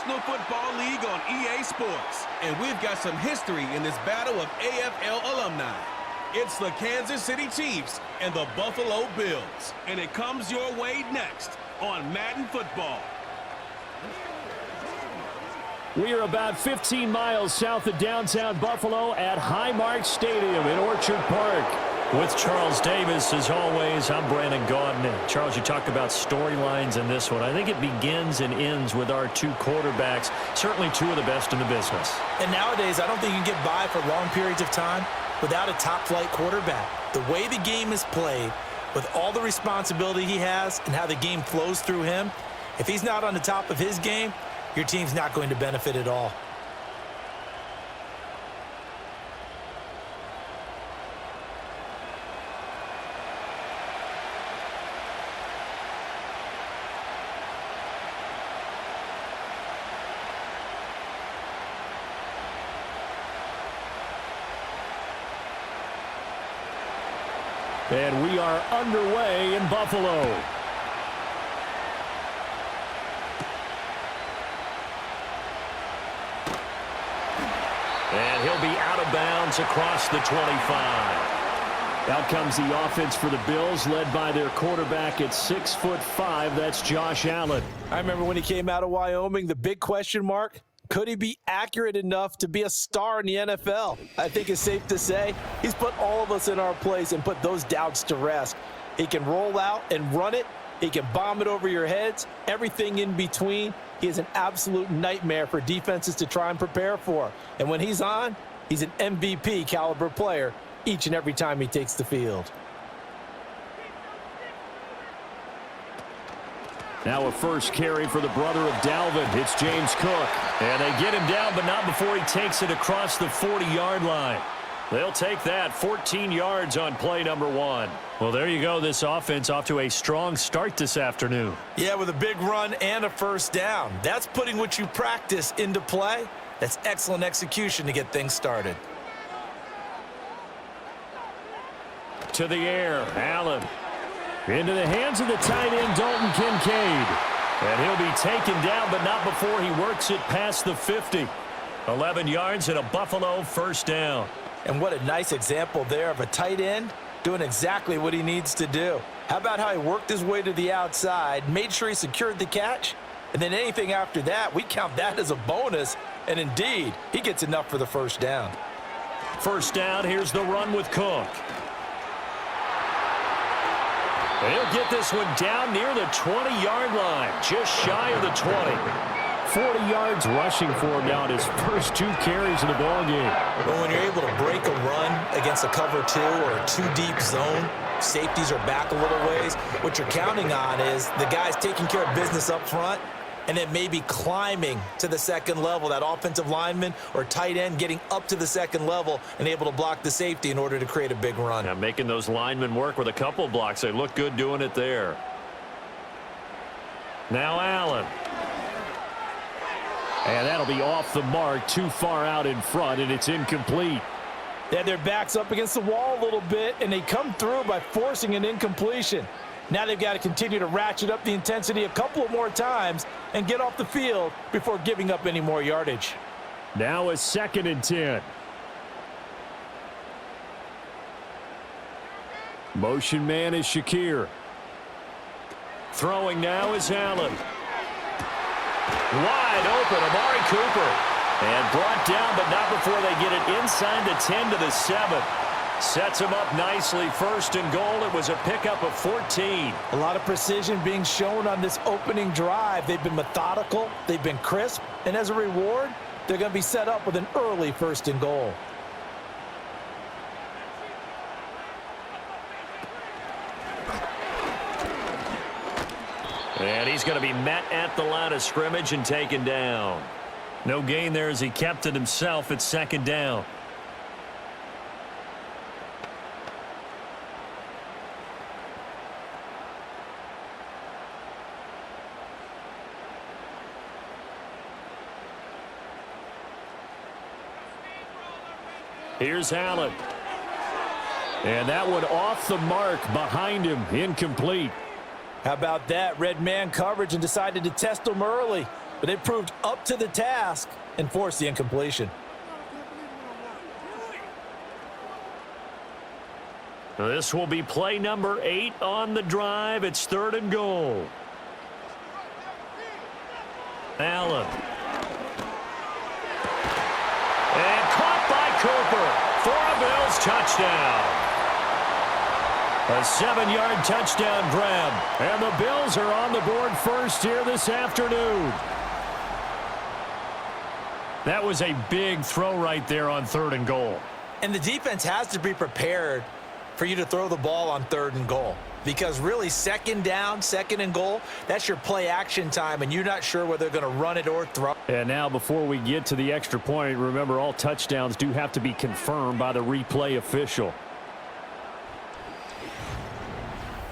National Football League on EA Sports. And we've got some history in this battle of AFL alumni. It's the Kansas City Chiefs and the Buffalo Bills. And it comes your way next on Madden Football. We are about 15 miles south of downtown Buffalo at Highmark Stadium in Orchard Park. With Charles Davis, as always, I'm Brandon Gaudin. Charles, you talk about storylines in this one. I think it begins and ends with our two quarterbacks, certainly two of the best in the business. And nowadays, I don't think you can get by for long periods of time without a top-flight quarterback. The way the game is played, with all the responsibility he has and how the game flows through him, if he's not on the top of his game, your team's not going to benefit at all. And we are underway in Buffalo. And he'll be out of bounds across the 25. Out comes the offense for the Bills, led by their quarterback at 6'5". That's Josh Allen. I remember when he came out of Wyoming, the big question mark, could he be accurate enough to be a star in the NFL? I think it's safe to say he's put all of us in our place and put those doubts to rest. He can roll out and run it. He can bomb it over your heads. Everything in between. He is an absolute nightmare for defenses to try and prepare for. And when he's on, he's an MVP caliber player each and every time he takes the field. Now a first carry for the brother of Dalvin. It's James Cook. And they get him down, but not before he takes it across the 40-yard line. They'll take that 14 yards on play number 1. Well, there you go. This offense off to a strong start this afternoon. Yeah, with a big run and a first down. That's putting what you practice into play. That's excellent execution to get things started. To the air, Allen. Into the hands of the tight end, Dalton Kincaid. And he'll be taken down, but not before he works it past the 50. 11 yards and a Buffalo first down. And what a nice example there of a tight end doing exactly what he needs to do. How about how he worked his way to the outside, made sure he secured the catch, and then anything after that, we count that as a bonus. And indeed, he gets enough for the first down. First down, here's the run with Cook. And he'll get this one down near the 20-yard line, just shy of the 20. 40 yards rushing for him now in his first 2 carries in the ballgame. Well, when you're able to break a run against a cover 2 or a 2-deep zone, safeties are back a little ways. What you're counting on is the guys taking care of business up front and then maybe climbing to the second level, that offensive lineman or tight end getting up to the second level and able to block the safety in order to create a big run. Now making those linemen work with a couple blocks. They look good doing it there. Now Allen. And that'll be off the mark, too far out in front, and it's incomplete. They had their backs up against the wall a little bit, and they come through by forcing an incompletion. Now they've got to continue to ratchet up the intensity a couple of more times and get off the field before giving up any more yardage. Now a 2nd and 10. Motion man is Shakir. Throwing now is Allen. Wide open, Amari Cooper. And brought down, but not before they get it inside the 10 to the 7. Sets him up nicely. 1st and goal. It was a pickup of 14. A lot of precision being shown on this opening drive. They've been methodical. They've been crisp. And as a reward, they're going to be set up with an early 1st and goal. And he's going to be met at the line of scrimmage and taken down. No gain there as he kept it himself at 2nd down. Here's Allen. And that one off the mark behind him, incomplete. How about that? Red man coverage and decided to test him early. but they proved up to the task and forced the incompletion. This will be play number 8 on the drive. It's 3rd and goal. Allen. And caught by Cooper for a Bills touchdown. A 7-yard touchdown grab. And the Bills are on the board first here this afternoon. That was a big throw right there on 3rd and goal. And the defense has to be prepared for you to throw the ball on 3rd and goal. Because really, 2nd down, 2nd and goal, that's your play action time, and you're not sure whether they're going to run it or throw. And now before we get to the extra point, remember all touchdowns do have to be confirmed by the replay official.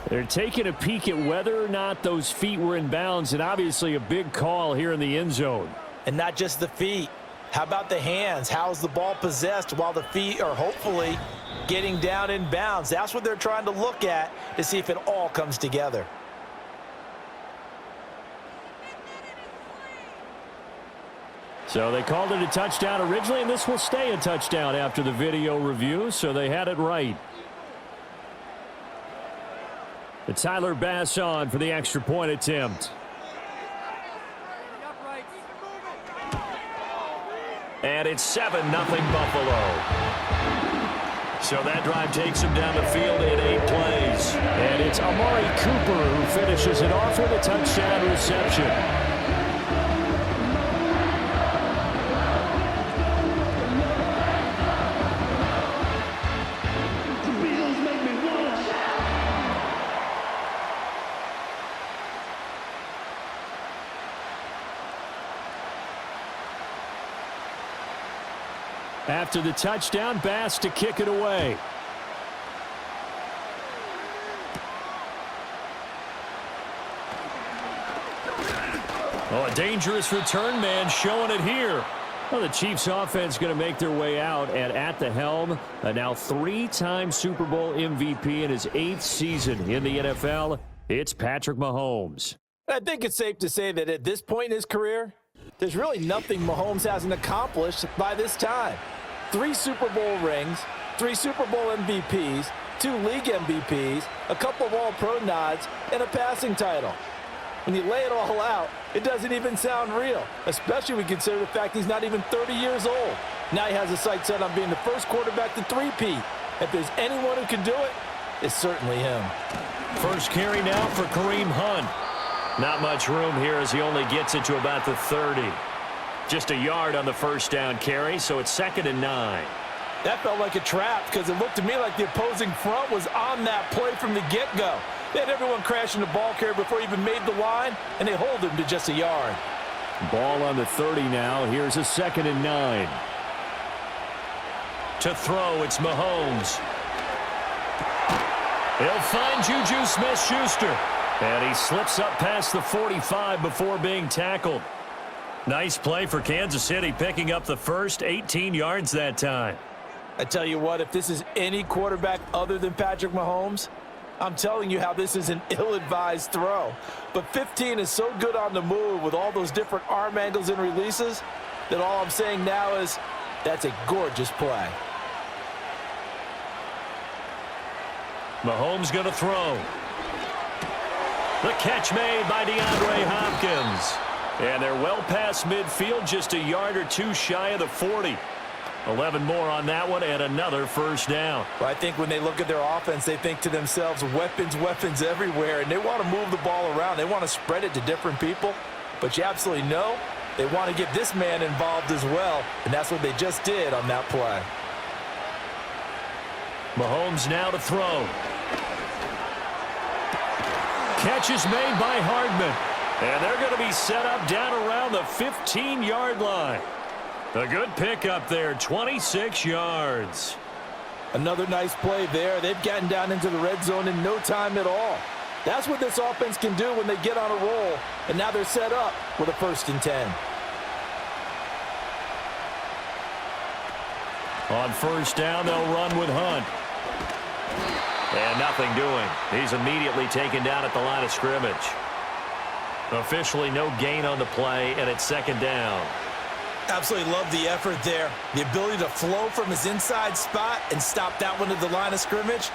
They're taking a peek at whether or not those feet were in bounds, and obviously a big call here in the end zone. And not just the feet. How about the hands? How's the ball possessed while the feet are hopefully getting down in bounds? That's what they're trying to look at to see if it all comes together. So they called it a touchdown originally, and this will stay a touchdown after the video review, so they had it right. And Tyler Bass on for the extra point attempt. And it's 7-0 Buffalo. So that drive takes him down the field in 8 plays. And it's Amari Cooper who finishes it off with a touchdown reception. After the touchdown, Bass to kick it away. Oh, a dangerous return man showing it here. Well, the Chiefs offense going to make their way out, and at the helm, a now 3-time Super Bowl MVP in his 8th season in the NFL, it's Patrick Mahomes. I think it's safe to say that at this point in his career, there's really nothing Mahomes hasn't accomplished by this time. 3 Super Bowl rings, 3 Super Bowl MVPs, 2 league MVPs, a couple of All-Pro nods, and a passing title. When you lay it all out, it doesn't even sound real, especially when you consider the fact he's not even 30 years old. Now he has a sight set on being the first quarterback to three-peat. If there's anyone who can do it, it's certainly him. First carry now for Kareem Hunt. Not much room here as he only gets it to about the 30. Just a yard on the first down carry, so it's 2nd and 9. That felt like a trap because it looked to me like the opposing front was on that play from the get-go. They had everyone crashing the ball carrier before he even made the line, and they hold him to just a yard. Ball on the 30 now. Here's a 2nd and 9. To throw, it's Mahomes. He'll find Juju Smith-Schuster. And he slips up past the 45 before being tackled. Nice play for Kansas City, picking up the first 18 yards that time. I tell you what, if this is any quarterback other than Patrick Mahomes, I'm telling you how this is an ill-advised throw. But 15 is so good on the move with all those different arm angles and releases that all I'm saying now is that's a gorgeous play. Mahomes going to throw. The catch made by DeAndre Hopkins. And they're well past midfield, just a yard or 2 shy of the 40. 11 more on that one and another first down. Well, I think when they look at their offense, they think to themselves, weapons, weapons everywhere, and they want to move the ball around. They want to spread it to different people. But you absolutely know they want to get this man involved as well, and that's what they just did on that play. Mahomes now to throw. Catch is made by Hardman. And they're going to be set up down around the 15-yard line. A good pickup there, 26 yards. Another nice play there. They've gotten down into the red zone in no time at all. That's what this offense can do when they get on a roll. And now they're set up with a 1st and 10. On first down, they'll run with Hunt. And nothing doing. He's immediately taken down at the line of scrimmage. Officially no gain on the play, and it's second down. Absolutely love the effort there. The ability to flow from his inside spot and stop that one at the line of scrimmage.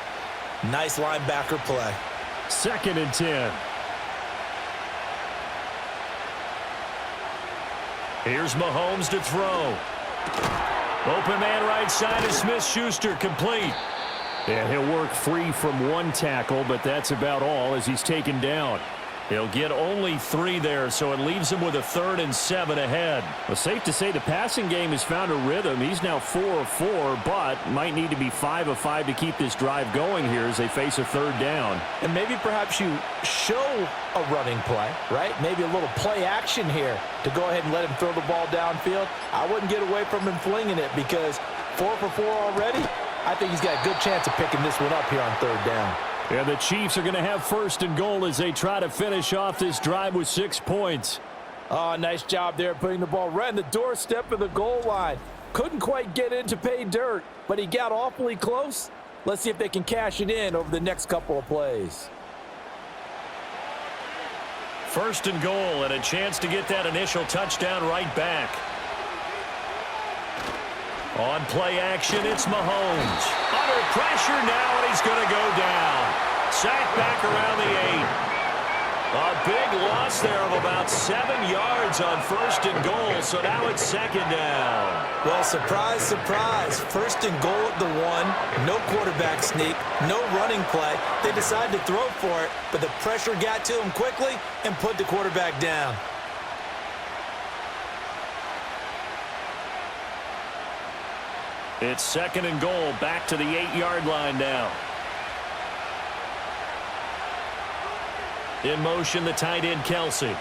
Nice linebacker play. 2nd and 10. Here's Mahomes to throw. Open man right side is Smith-Schuster, complete. And he'll work free from one tackle, but that's about all as he's taken down. He'll get only 3 there, so it leaves him with a 3rd and 7 ahead. Well, safe to say the passing game has found a rhythm. He's now 4 of 4, but might need to be 5 of 5 to keep this drive going here as they face a 3rd down. And maybe perhaps you show a running play, right? Maybe a little play action here to go ahead and let him throw the ball downfield. I wouldn't get away from him flinging it because 4 for 4 already. I think he's got a good chance of picking this one up here on 3rd down. And the Chiefs are going to have 1st and goal as they try to finish off this drive with 6 points. Oh, nice job there putting the ball right on the doorstep of the goal line. Couldn't quite get in to pay dirt, but he got awfully close. Let's see if they can cash it in over the next couple of plays. 1st and goal and a chance to get that initial touchdown right back. On play action, it's Mahomes. Under pressure now, and he's going to go down. Sacked back around the 8. A big loss there of about 7 yards on 1st and goal, so now it's 2nd down. Well, surprise, surprise. 1st and goal at the 1. No quarterback sneak, no running play. They decided to throw for it, but the pressure got to him quickly and put the quarterback down. It's 2nd and goal, back to the 8-yard line now. In motion, the tight end, Kelsey.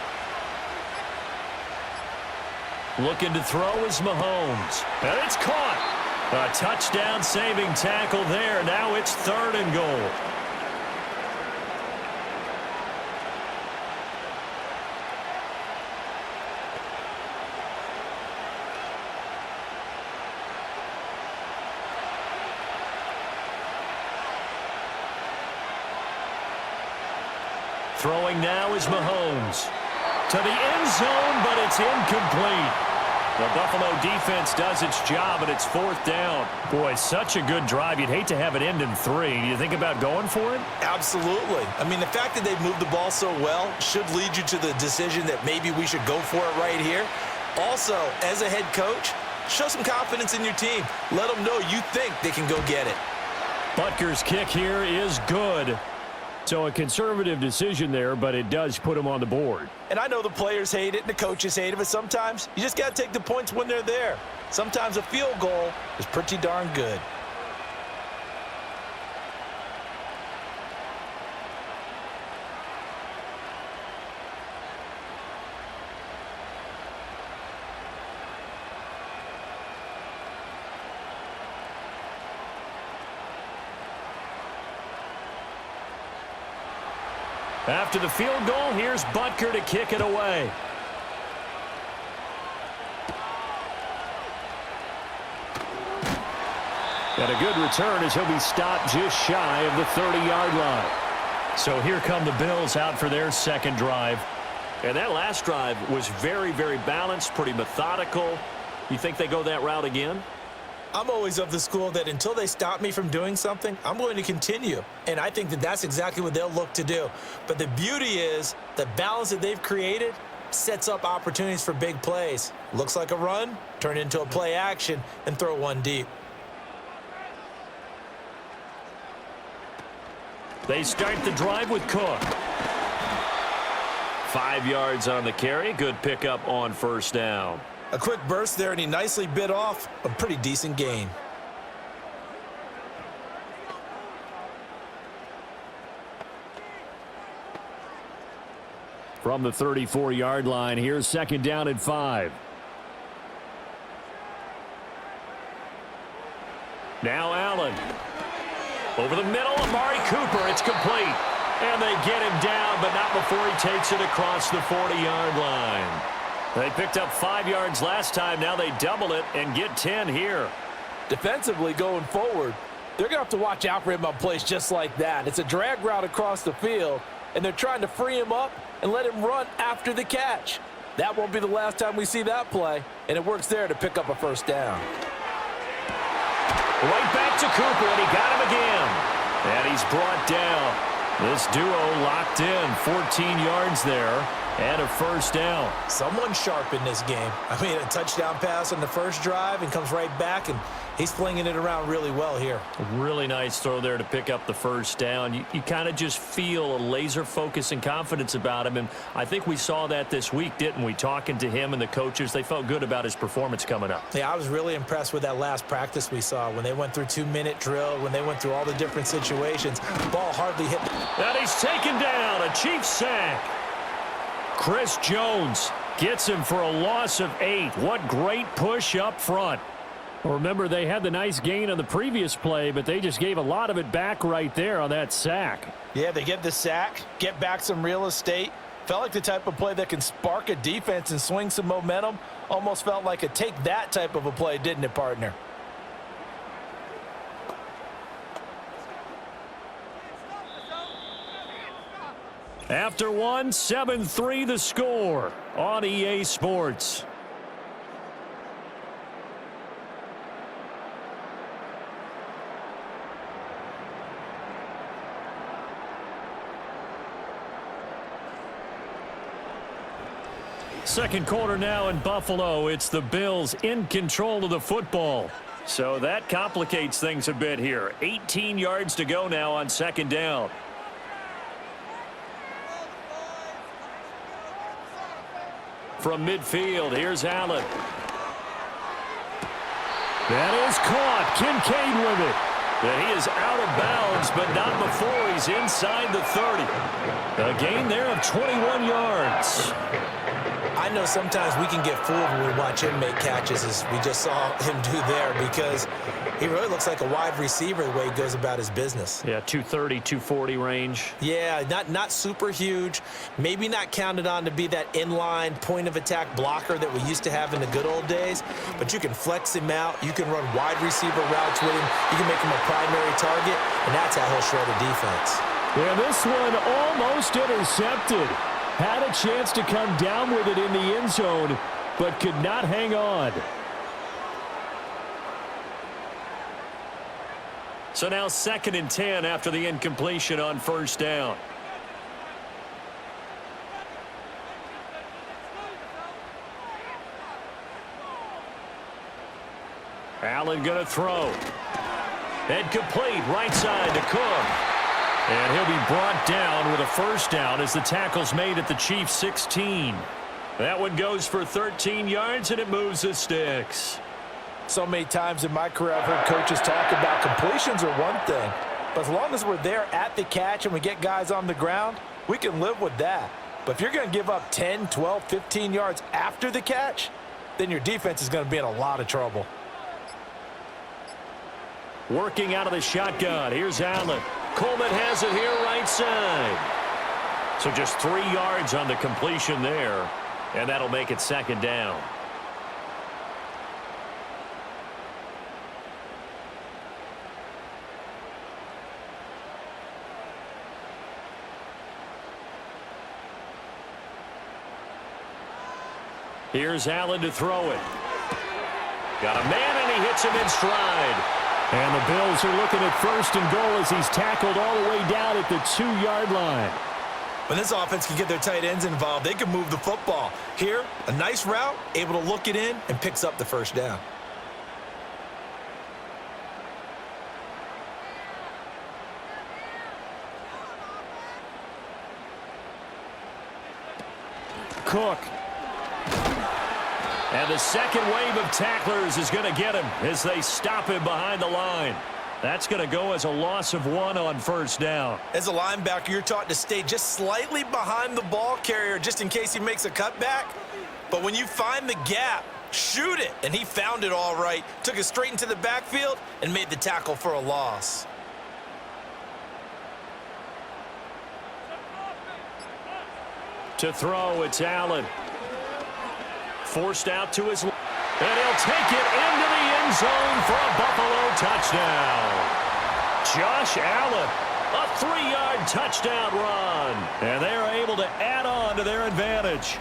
Looking to throw is Mahomes. And it's caught. A touchdown-saving tackle there. Now it's 3rd and goal. Throwing now is Mahomes. To the end zone, but it's incomplete. The Buffalo defense does its job, and it's 4th down. Boy, such a good drive. You'd hate to have it end in 3. Do you think about going for it? Absolutely. I mean, the fact that they've moved the ball so well should lead you to the decision that maybe we should go for it right here. Also, as a head coach, show some confidence in your team. Let them know you think they can go get it. Butker's kick here is good. So a conservative decision there, but it does put him on the board. And I know the players hate it and the coaches hate it, but sometimes you just got to take the points when they're there. Sometimes a field goal is pretty darn good. After the field goal, here's Butker to kick it away. And a good return as he'll be stopped just shy of the 30-yard line. So here come the Bills out for their 2nd drive. And that last drive was very, very balanced, pretty methodical. You think they go that route again? I'm always of the school that until they stop me from doing something, I'm going to continue. And I think that that's exactly what they'll look to do. But the beauty is the balance that they've created sets up opportunities for big plays. Looks like a run, turn into a play action, and throw one deep. They start the drive with Cook. 5 yards on the carry. Good pickup on 1st down. A quick burst there, and he nicely bit off a pretty decent gain. From the 34-yard line, here's 2nd down and 5. Now Allen. Over the middle, Amari Cooper. It's complete. And they get him down, but not before he takes it across the 40-yard line. They picked up 5 yards last time. Now they double it and get 10 here. Defensively going forward, they're going to have to watch out for him on plays just like that. It's a drag route across the field, and they're trying to free him up and let him run after the catch. That won't be the last time we see that play, and it works there to pick up a first down. Right back to Cooper, and he got him again. And he's brought down. This duo locked in, 14 yards there, and a first down. Someone's sharp in this game. I mean, a touchdown pass on the first drive and comes right back, and he's flinging it around really well here. A really nice throw there to pick up the first down. You kind of just feel a laser focus and confidence about him, and I think we saw that this week, didn't we? Talking to him and the coaches, they felt good about his performance coming up. Yeah, I was really impressed with that last practice we saw when they went through 2-minute drill, when they went through all the different situations. Ball hardly hit. And he's taken down, a Chiefs sack. Chris Jones gets him for a loss of 8. What great push up front. Remember, they had the nice gain on the previous play, but they just gave a lot of it back right there on that sack. Yeah, they get the sack, get back some real estate. Felt like the type of play that can spark a defense and swing some momentum. Almost felt like a take that type of a play, didn't it, partner? After one, 7-3 the score on EA Sports. Second quarter now in Buffalo. It's the Bills in control of the football. So that complicates things a bit here. 18 yards to go now on second down. From midfield, here's Allen. That is caught. Kincaid with it. And he is out of bounds, but not before he's inside the 30. A gain there of 21 yards. I know sometimes we can get fooled when we watch him make catches, as we just saw him do there, because he really looks like a wide receiver the way he goes about his business. Yeah, 230, 240 range. Yeah, not super huge. Maybe not counted on to be that inline point-of-attack blocker that we used to have in the good old days, but you can flex him out. You can run wide receiver routes with him. You can make him a primary target, and that's how he'll shred a defense. Yeah, this one almost intercepted. Had a chance to come down with it in the end zone, but could not hang on. So now 2nd and 10 after the incompletion on first down. Allen going to throw. And complete right side to Cook. And he'll be brought down with a first down as the tackle's made at the Chiefs' 16. That one goes for 13 yards, and it moves the sticks. So many times in my career I've heard coaches talk about completions are one thing, but as long as we're there at the catch and we get guys on the ground, we can live with that. But if you're going to give up 10, 12, 15 yards after the catch, then your defense is going to be in a lot of trouble. Working out of the shotgun. Here's Allen. Coleman has it here right side. So just 3 yards on the completion there, and that'll make it second down. Here's Allen to throw it. Got a man, and he hits him in stride. And the Bills are looking at 1st and goal as he's tackled all the way down at the 2-yard line. When this offense can get their tight ends involved, they can move the football. Here, a nice route, able to look it in, and picks up the first down. Cook. And the second wave of tacklers is going to get him as they stop him behind the line. That's going to go as a loss of 1 on first down. As a linebacker, you're taught to stay just slightly behind the ball carrier just in case he makes a cutback. But when you find the gap, shoot it. And he found it all right. Took it straight into the backfield and made the tackle for a loss. To throw, it's Allen. Forced out to his left. And he'll take it into the end zone for a Buffalo touchdown. Josh Allen A 3-yard touchdown run. And they are able to add on to their advantage.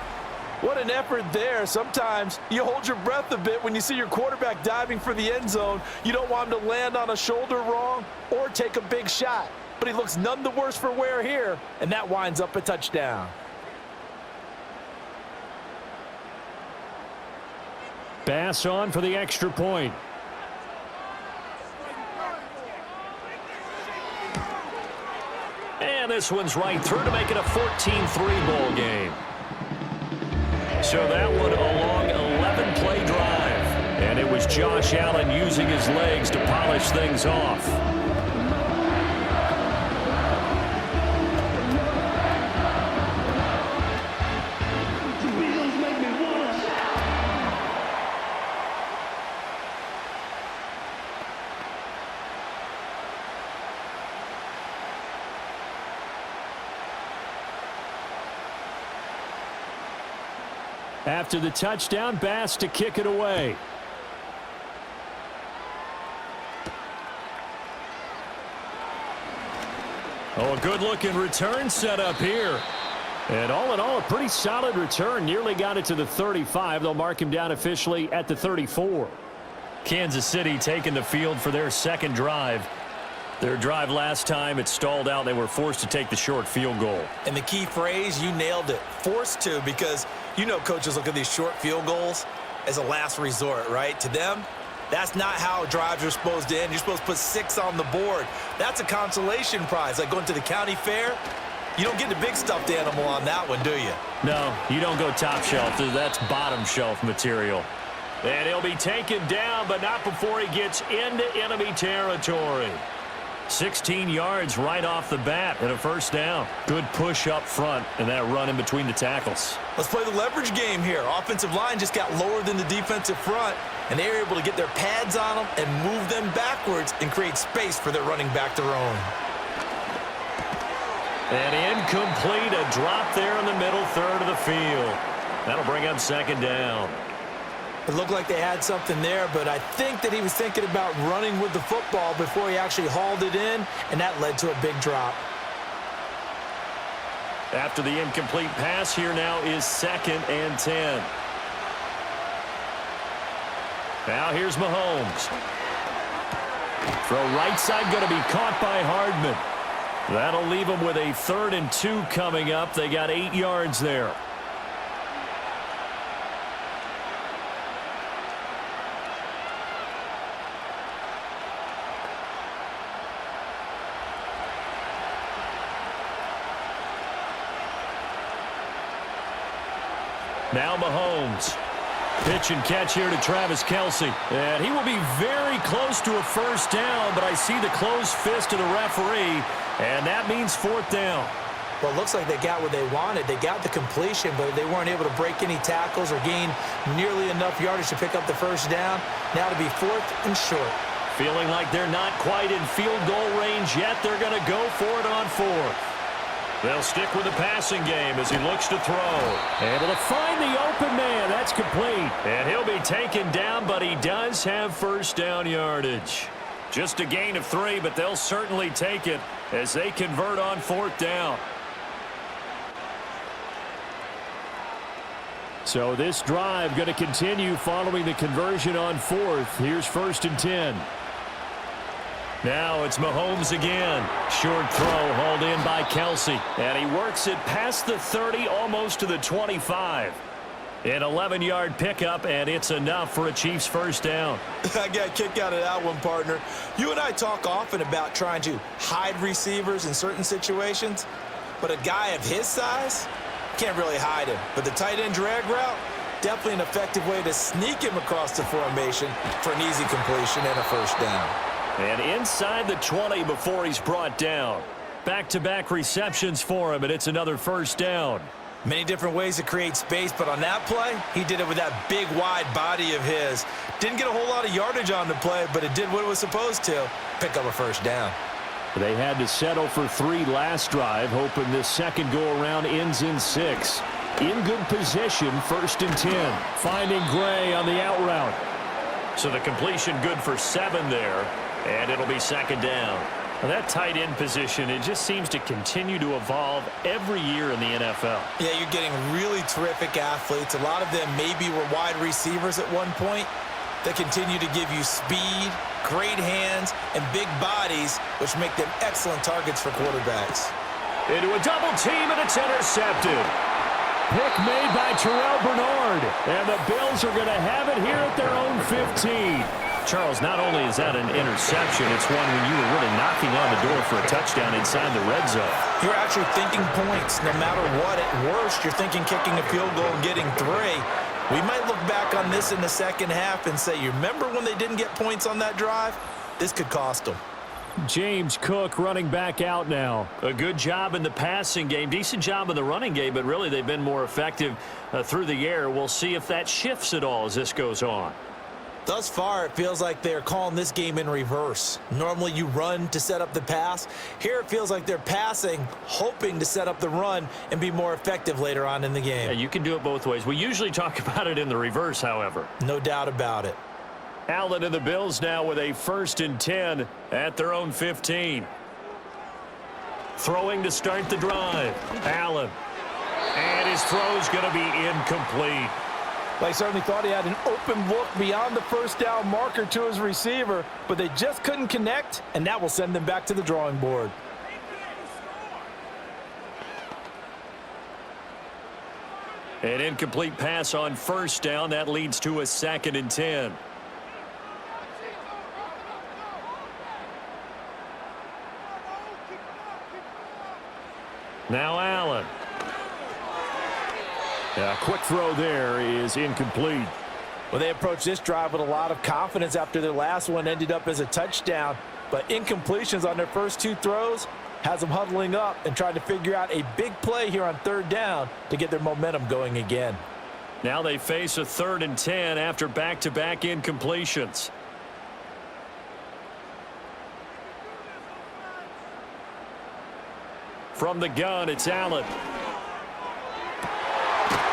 What an effort there. Sometimes you hold your breath a bit when you see your quarterback diving for the end zone. You don't want him to land on a shoulder wrong or take a big shot. But he looks none the worse for wear here, and that winds up a touchdown. Pass on for the extra point. And this one's right through to make it a 14-3 ball game. So that one a long 11-play drive. And it was Josh Allen using his legs to polish things off. After the touchdown, Bass to kick it away. Oh, a good-looking return set up here. And all in all, a pretty solid return. Nearly got it to the 35. They'll mark him down officially at the 34. Kansas City taking the field for their second drive. Their drive last time, it stalled out. They were forced to take the short field goal. And the key phrase, you nailed it, forced to, because you know coaches look at these short field goals as a last resort, right? To them, that's not how drives are supposed to end. You're supposed to put 6 on the board. That's a consolation prize, like going to the county fair. You don't get the big stuffed animal on that one, do you? No, you don't go top shelf. That's bottom shelf material. And he'll be taken down, but not before he gets into enemy territory. 16 yards right off the bat and a first down. Good push up front and that run in between the tackles. Let's play the leverage game here. Offensive line just got lower than the defensive front, and they were able to get their pads on them and move them backwards and create space for their running back to roam. And incomplete, a drop there in the middle third of the field. That'll bring up second down. It looked like they had something there, but I think that he was thinking about running with the football before he actually hauled it in, and that led to a big drop. After the incomplete pass, here now is 2nd and 10. Now here's Mahomes. Throw right side going to be caught by Hardman. That'll leave them with a 3rd and 2 coming up. They got 8 yards there. Now Mahomes. Pitch and catch here to Travis Kelce. And he will be very close to a first down, but I see the closed fist of the referee, and that means 4th down. Well, it looks like they got what they wanted. They got the completion, but they weren't able to break any tackles or gain nearly enough yardage to pick up the first down. Now to be 4th and short. Feeling like they're not quite in field goal range yet. They're going to go for it on 4th. They'll stick with the passing game as he looks to throw. Able to find the open man. That's complete. And he'll be taken down, but he does have first down yardage. Just a gain of 3, but they'll certainly take it as they convert on 4th down. So this drive going to continue following the conversion on 4th. Here's 1st and 10. Now it's Mahomes again. Short throw hauled in by Kelce. And he works it past the 30, almost to the 25. An 11-yard pickup, and it's enough for a Chiefs first down. I got a kick out of that one, partner. You and I talk often about trying to hide receivers in certain situations, but a guy of his size can't really hide him. But the tight end drag route, definitely an effective way to sneak him across the formation for an easy completion and a first down. And inside the 20 before he's brought down. Back-to-back receptions for him, and it's another first down. Many different ways to create space, but on that play, he did it with that big, wide body of his. Didn't get a whole lot of yardage on the play, but it did what it was supposed to, pick up a first down. They had to settle for 3 last drive, hoping this second go-around ends in 6. In good position, 1st and 10. Finding Gray on the out route. So the completion good for 7 there, and it'll be 2nd down. Well, that tight end position, it just seems to continue to evolve every year in the NFL. Yeah, you're getting really terrific athletes. A lot of them maybe were wide receivers at one point. They continue to give you speed, great hands, and big bodies, which make them excellent targets for quarterbacks. Into a double team, and it's intercepted. Pick made by Terrell Bernard, and the Bills are going to have it here at their own 15. Charles, not only is that an interception, it's one when you were really knocking on the door for a touchdown inside the red zone. You're actually thinking points no matter what. At worst, you're thinking kicking a field goal and getting 3. We might look back on this in the second half and say, you remember when they didn't get points on that drive? This could cost them. James Cook running back out now. A good job in the passing game, decent job in the running game, but really they've been more effective through the air. We'll see if that shifts at all as this goes on. Thus far, it feels like they're calling this game in reverse. Normally, you run to set up the pass. Here, it feels like they're passing, hoping to set up the run and be more effective later on in the game. Yeah, you can do it both ways. We usually talk about it in the reverse, however. No doubt about it. Allen and the Bills now with a 1st and 10 at their own 15. Throwing to start the drive. Allen. And his throw's going to be incomplete. They certainly thought he had an open look beyond the first down marker to his receiver, but they just couldn't connect, and that will send them back to the drawing board. An incomplete pass on 1st down. That leads to a 2nd and 10. Now Allen. A quick throw there is incomplete. Well, they approached this drive with a lot of confidence after their last one ended up as a touchdown, but incompletions on their first 2 throws has them huddling up and trying to figure out a big play here on 3rd down to get their momentum going again. Now they face a 3rd and 10 after back-to-back incompletions. From the gun, it's Allen.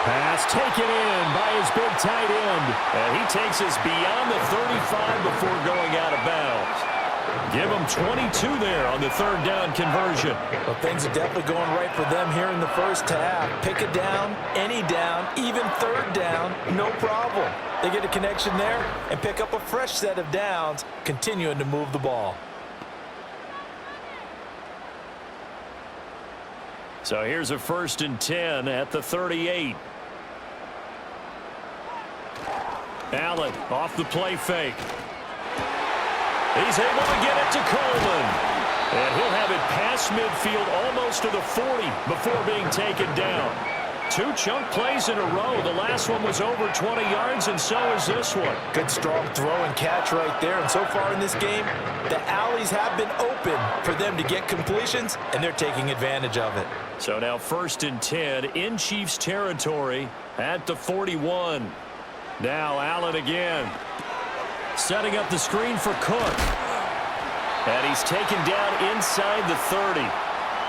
Pass taken in by his big tight end. And he takes us beyond the 35 before going out of bounds. Give him 22 there on the 3rd down conversion. Well, things are definitely going right for them here in the first half. Pick a down, any down, even 3rd down, no problem. They get a connection there and pick up a fresh set of downs, continuing to move the ball. So here's a 1st and 10 at the 38. Allen off the play fake. He's able to get it to Coleman. And he'll have it past midfield almost to the 40 before being taken down. 2 chunk plays in a row. The last one was over 20 yards, and so is this one. Good strong throw and catch right there. And so far in this game, the alleys have been open for them to get completions, and they're taking advantage of it. So now 1st and 10 in Chiefs territory at the 41. Now Allen again. Setting up the screen for Cook. And he's taken down inside the 30.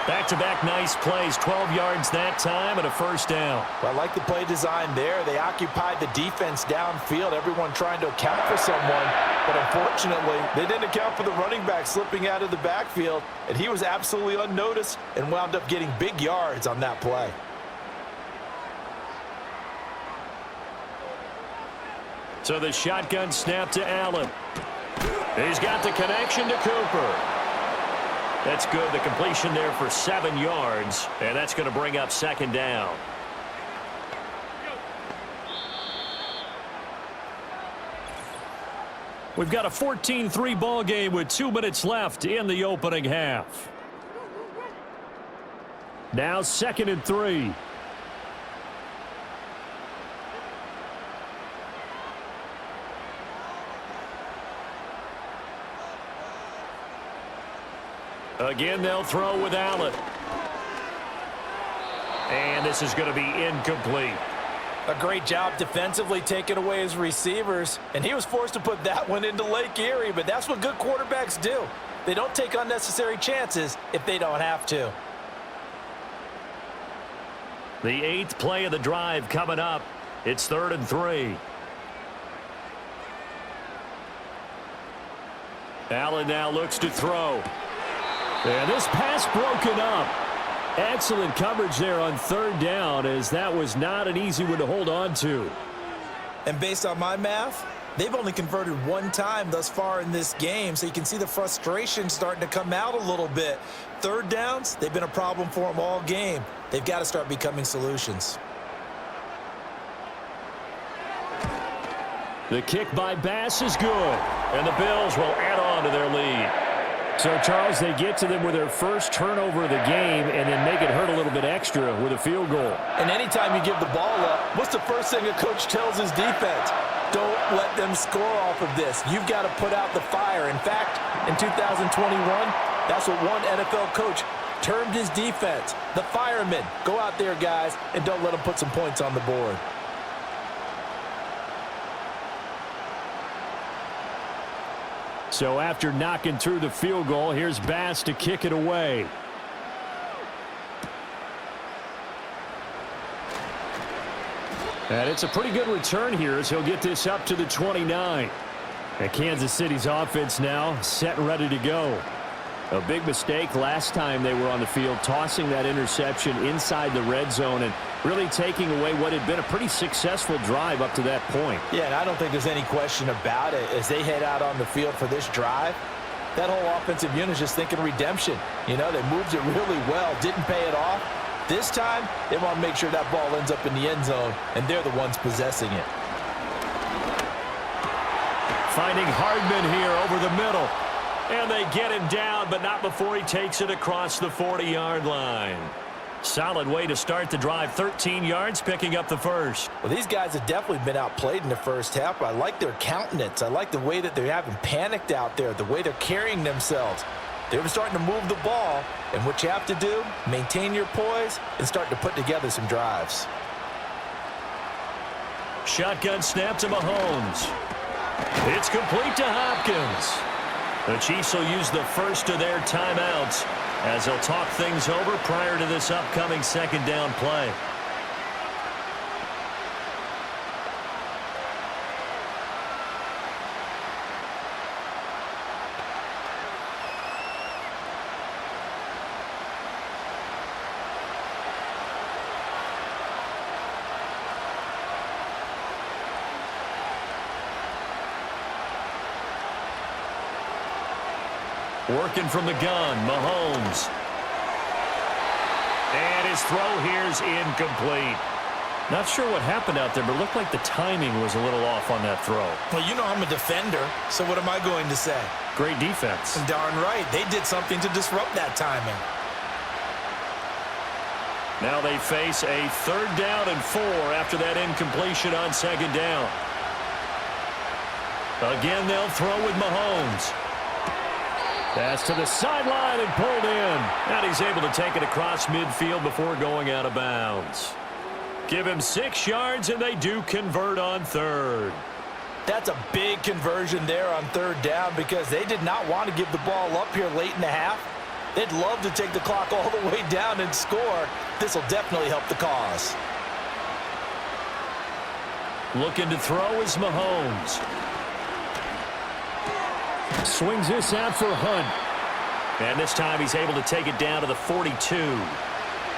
Back-to-back nice plays, 12 yards that time and a 1st down. Well, I like the play design there. They occupied the defense downfield, everyone trying to account for someone. But unfortunately, they didn't account for the running back slipping out of the backfield, and he was absolutely unnoticed and wound up getting big yards on that play. So the shotgun snap to Allen. He's got the connection to Cooper. That's good. The completion there for 7 yards, and that's going to bring up 2nd down. We've got a 14-3 ball game with 2 minutes left in the opening half. Now 2nd and 3. Again, they'll throw with Allen. And this is going to be incomplete. A great job defensively taking away his receivers, and he was forced to put that one into Lake Erie, but that's what good quarterbacks do. They don't take unnecessary chances if they don't have to. The 8th play of the drive coming up. It's 3rd and 3. Allen now looks to throw. And this pass broken up. Excellent coverage there on third down, as that was not an easy one to hold on to. And based on my math, they've only converted one time thus far in this game, so you can see the frustration starting to come out a little bit. Third downs, they've been a problem for them all game. They've got to start becoming solutions. The kick by Bass is good, and the Bills will add on to their lead. So, Charles, they get to them with their first turnover of the game and then make it hurt a little bit extra with a field goal. And anytime you give the ball up, what's the first thing a coach tells his defense? Don't let them score off of this. You've got to put out the fire. In fact, in 2021, that's what one NFL coach termed his defense. The firemen. Go out there, guys, and don't let them put some points on the board. So after knocking through the field goal, here's Bass to kick it away. And it's a pretty good return here as he'll get this up to the 29. And Kansas City's offense now set and ready to go. A big mistake last time they were on the field, tossing that interception inside the red zone and really taking away what had been a pretty successful drive up to that point. Yeah, and I don't think there's any question about it. As they head out on the field for this drive, that whole offensive unit is just thinking redemption. You know, they moved it really well, didn't pay it off. This time, they want to make sure that ball ends up in the end zone, and they're the ones possessing it. Finding Hardman here over the middle. And they get him down, but not before he takes it across the 40-yard line. Solid way to start the drive. 13 yards, picking up the first. Well, these guys have definitely been outplayed in the first half. I like their countenance. I like the way that they haven't panicked out there, the way they're carrying themselves. They're starting to move the ball, and what you have to do, maintain your poise and start to put together some drives. Shotgun snap to Mahomes. It's complete to Hopkins. The Chiefs will use the first of their timeouts as they'll talk things over prior to this upcoming second down play. Working from the gun, Mahomes. And his throw here's incomplete. Not sure what happened out there, but it looked like the timing was a little off on that throw. Well, you know I'm a defender, so what am I going to say? Great defense. Darn right. They did something to disrupt that timing. Now they face a 3rd down and 4 after that incompletion on 2nd down. Again, they'll throw with Mahomes. Pass to the sideline and pulled in. And he's able to take it across midfield before going out of bounds. Give him 6 yards, and they do convert on 3rd. That's a big conversion there on 3rd down because they did not want to give the ball up here late in the half. They'd love to take the clock all the way down and score. This will definitely help the cause. Looking to throw is Mahomes. Swings this out for Hunt. And this time he's able to take it down to the 42.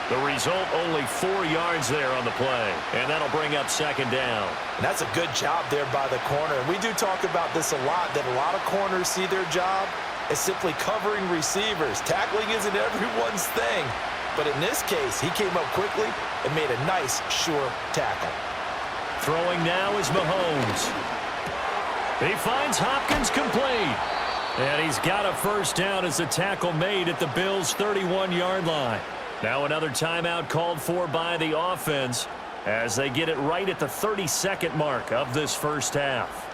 The result, only 4 yards there on the play. And that'll bring up 2nd down. And that's a good job there by the corner. And we do talk about this a lot, that a lot of corners see their job as simply covering receivers. Tackling isn't everyone's thing. But in this case, he came up quickly and made a nice, sure tackle. Throwing now is Mahomes. He finds Hopkins complete. And he's got a 1st down as the tackle made at the Bills' 31-yard line. Now another timeout called for by the offense as they get it right at the 32nd mark of this first half.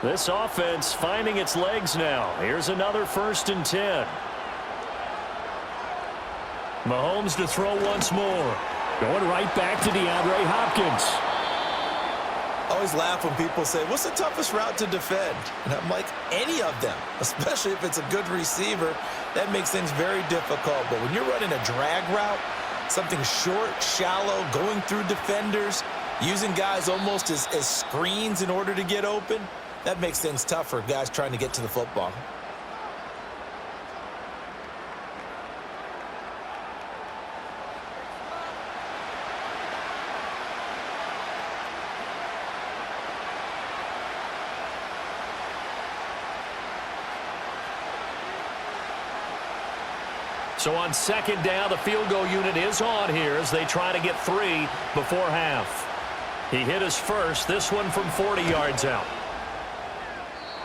This offense finding its legs now. Here's another 1st and 10. Mahomes to throw once more. Going right back to DeAndre Hopkins. I always laugh when people say, what's the toughest route to defend? And I'm like, any of them, especially if it's a good receiver. That makes things very difficult. But when you're running a drag route, something short, shallow, going through defenders, Using guys almost as screens in order to get open, that makes things tough for guys trying to get to the football. So on second down, the field goal unit is on here as they try to get 3 before half. He hit his first, this one from 40 yards out.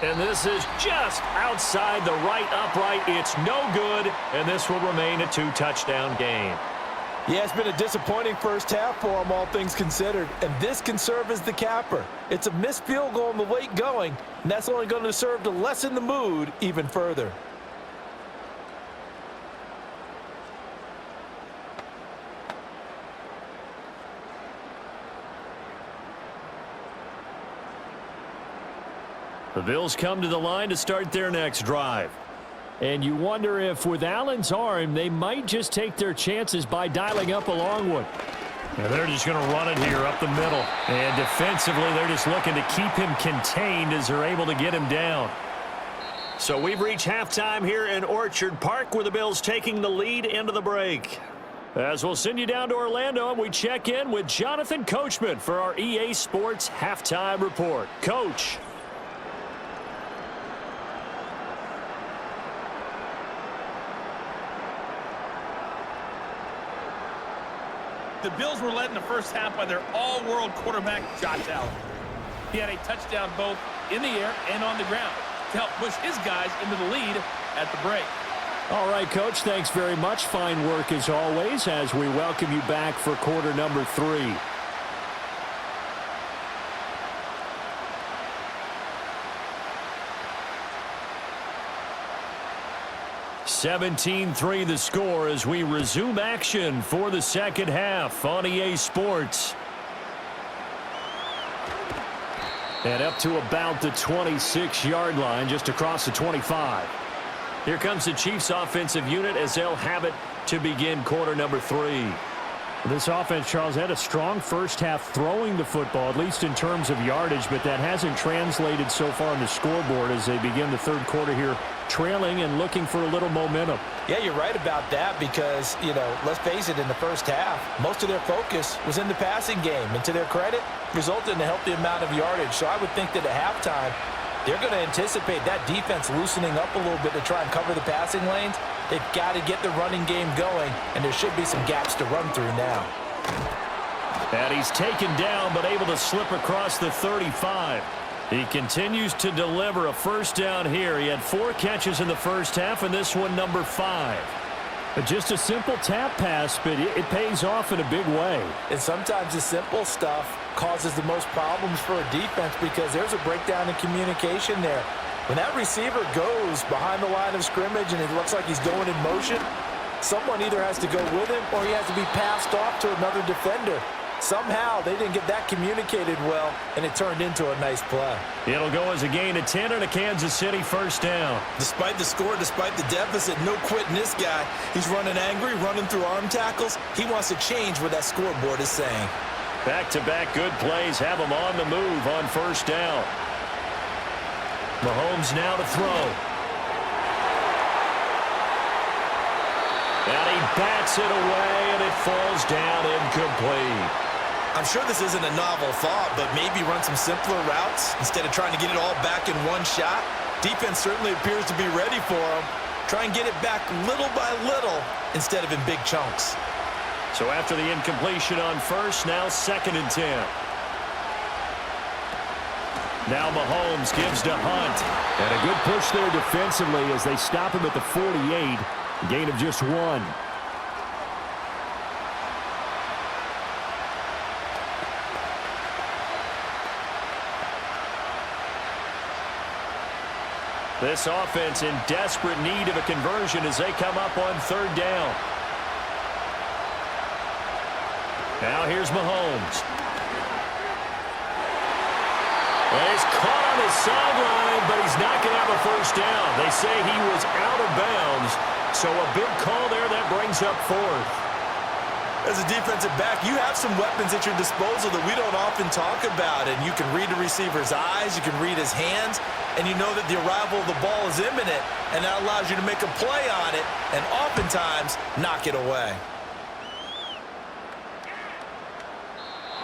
And this is just outside the right upright. It's no good, and this will remain a 2-touchdown game. Yeah, it's been a disappointing first half for him, all things considered, and this can serve as the capper. It's a missed field goal in the late going, and that's only going to serve to lessen the mood even further. The Bills come to the line to start their next drive. And you wonder if with Allen's arm, they might just take their chances by dialing up a long one. And they're just going to run it here up the middle. And defensively, they're just looking to keep him contained as they're able to get him down. So we've reached halftime here in Orchard Park with the Bills taking the lead into the break. As we'll send you down to Orlando, and we check in with Jonathan Coachman for our EA Sports Halftime Report. Coach. The Bills were led in the first half by their all-world quarterback, Josh Allen. He had a touchdown both in the air and on the ground to help push his guys into the lead at the break. All right, Coach, thanks very much. Fine work as always as we welcome you back for quarter number 3. (17-3) the score as we resume action for the second half on EA Sports. And up to about the 26-yard line, just across the 25. Here comes the Chiefs offensive unit as they'll have it to begin quarter number 3. This offense, Charles, had a strong first half throwing the football, at least in terms of yardage, but that hasn't translated so far on the scoreboard as they begin the third quarter here, trailing and looking for a little momentum. Yeah, you're right about that because, let's face it, in the first half, most of their focus was in the passing game. And to their credit, resulted in a healthy amount of yardage. So I would think that at halftime, they're going to anticipate that defense loosening up a little bit to try and cover the passing lanes. They've got to get the running game going, and there should be some gaps to run through now. And he's taken down but able to slip across the 35. He continues to deliver a first down here. He had 4 catches in the first half, and this one number 5. Just a simple tap pass, but it pays off in a big way. And sometimes the simple stuff causes the most problems for a defense because there's a breakdown in communication there. When that receiver goes behind the line of scrimmage and it looks like he's going in motion, someone either has to go with him or he has to be passed off to another defender. Somehow they didn't get that communicated well, and it turned into a nice play. It'll go as a gain of 10 and a Kansas City first down. Despite the score, despite the deficit, no quitting this guy. He's running angry, running through arm tackles. He wants to change what that scoreboard is saying. Back-to-back good plays have him on the move on first down. Mahomes now to throw. And he bats it away, and it falls down incomplete. I'm sure this isn't a novel thought, but maybe run some simpler routes instead of trying to get it all back in one shot. Defense certainly appears to be ready for him. Try and get it back little by little instead of in big chunks. So after the incompletion on first, now 2nd and 10. Now Mahomes gives to Hunt. And a good push there defensively as they stop him at the 48. Gain of just 1. This offense in desperate need of a conversion as they come up on 3rd down. Now here's Mahomes. Well, he's caught on his sideline, but he's not going to have a first down. They say he was out of bounds, so a big call there that brings up 4th. As a defensive back, you have some weapons at your disposal that we don't often talk about, and you can read the receiver's eyes, you can read his hands, and you know that the arrival of the ball is imminent, and that allows you to make a play on it and oftentimes knock it away.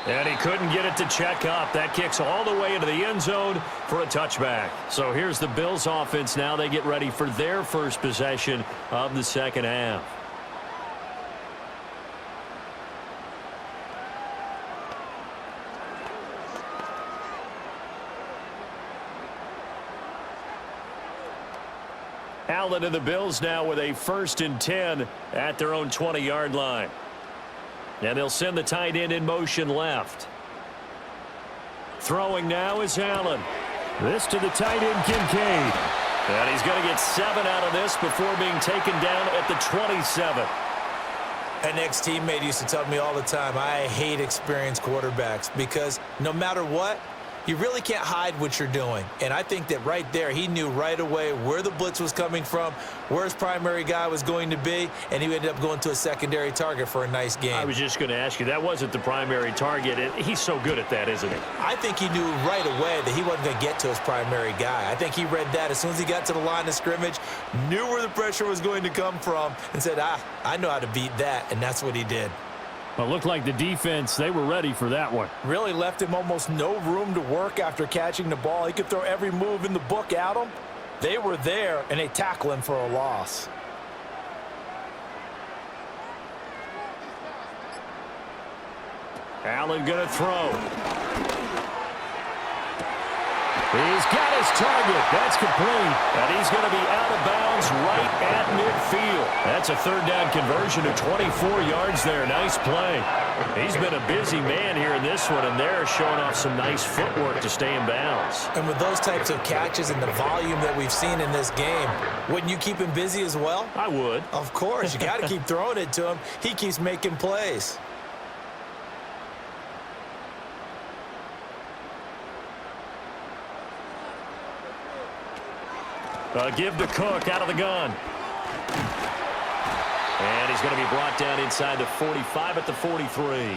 And he couldn't get it to check up. That kicks all the way into the end zone for a touchback. So here's the Bills offense now. They get ready for their first possession of the second half. Allen and the Bills now with a 1st and 10 at their own 20-yard line. And they'll send the tight end in motion left. Throwing now is Allen. This to the tight end, Kincaid. And he's going to get 7 out of this before being taken down at the 27. An ex-teammate used to tell me all the time, I hate experienced quarterbacks because no matter what, you really can't hide what you're doing. And I think that right there, he knew right away where the blitz was coming from, where his primary guy was going to be, and he ended up going to a secondary target for a nice game. I was just going to ask you, that wasn't the primary target. He's so good at that, isn't he? I think he knew right away that he wasn't going to get to his primary guy. I think he read that as soon as he got to the line of scrimmage, knew where the pressure was going to come from, and said, I know how to beat that, and that's what he did. Well, it looked like the defense, they were ready for that one. Really left him almost no room to work after catching the ball. He could throw every move in the book at him. They were there, and they tackle him for a loss. Allen going to throw. He's got his target. That's complete. And he's going to be out of bounds right at midfield. That's a 3rd down conversion of 24 yards there. Nice play. He's been a busy man here in this one, and they're showing off some nice footwork to stay in bounds. And with those types of catches and the volume that we've seen in this game, wouldn't you keep him busy as well? I would. Of course. You got to keep throwing it to him. He keeps making plays. Give to Cook out of the gun. And he's going to be brought down inside the 45 at the 43.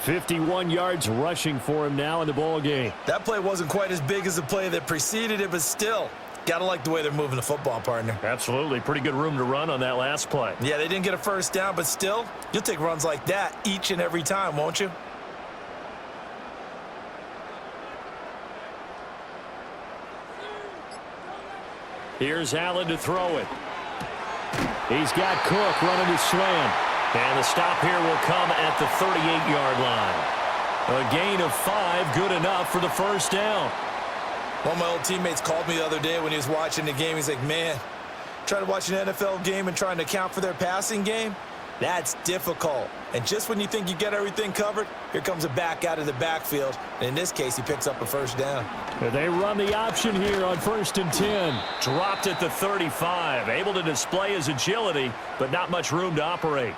51 yards rushing for him now in the ball game. That play wasn't quite as big as the play that preceded it, but still, got to like the way they're moving the football, partner. Absolutely. Pretty good room to run on that last play. Yeah, they didn't get a 1st down, but still, you'll take runs like that each and every time, won't you? Here's Allen to throw it. He's got Cook running his slant. And the stop here will come at the 38-yard line. A gain of 5, good enough for the 1st down. One of my old teammates called me the other day when he was watching the game. He's like, man, trying to watch an NFL game and trying to account for their passing game, that's difficult. And just when you think you get everything covered, here comes a back out of the backfield. And in this case, he picks up a 1st down. They run the option here on 1st and 10. Dropped at the 35. Able to display his agility, but not much room to operate.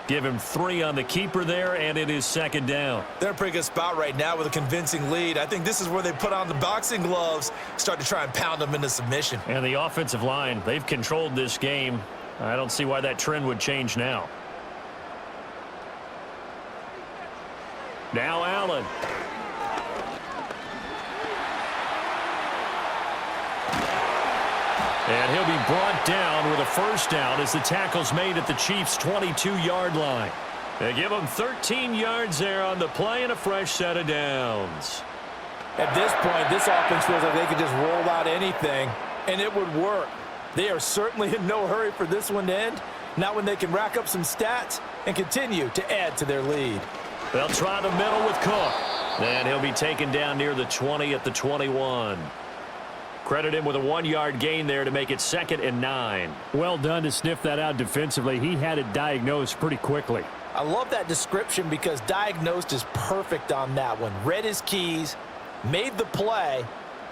Give him 3 on the keeper there, and it is 2nd down. They're in a pretty good spot right now with a convincing lead. I think this is where they put on the boxing gloves, start to try and pound them into submission. And the offensive line, they've controlled this game. I don't see why that trend would change now. Now Allen. And he'll be brought down with a 1st down as the tackle's made at the Chiefs' 22-yard line. They give him 13 yards there on the play and a fresh set of downs. At this point, this offense feels like they could just roll out anything, and it would work. They are certainly in no hurry for this one to end, not when they can rack up some stats and continue to add to their lead. They'll try the middle with Cook. And he'll be taken down near the 20 at the 21. Credit him with a 1-yard gain there to make it 2nd and 9. Well done to sniff that out defensively. He had it diagnosed pretty quickly. I love that description because diagnosed is perfect on that one. Read his keys, made the play,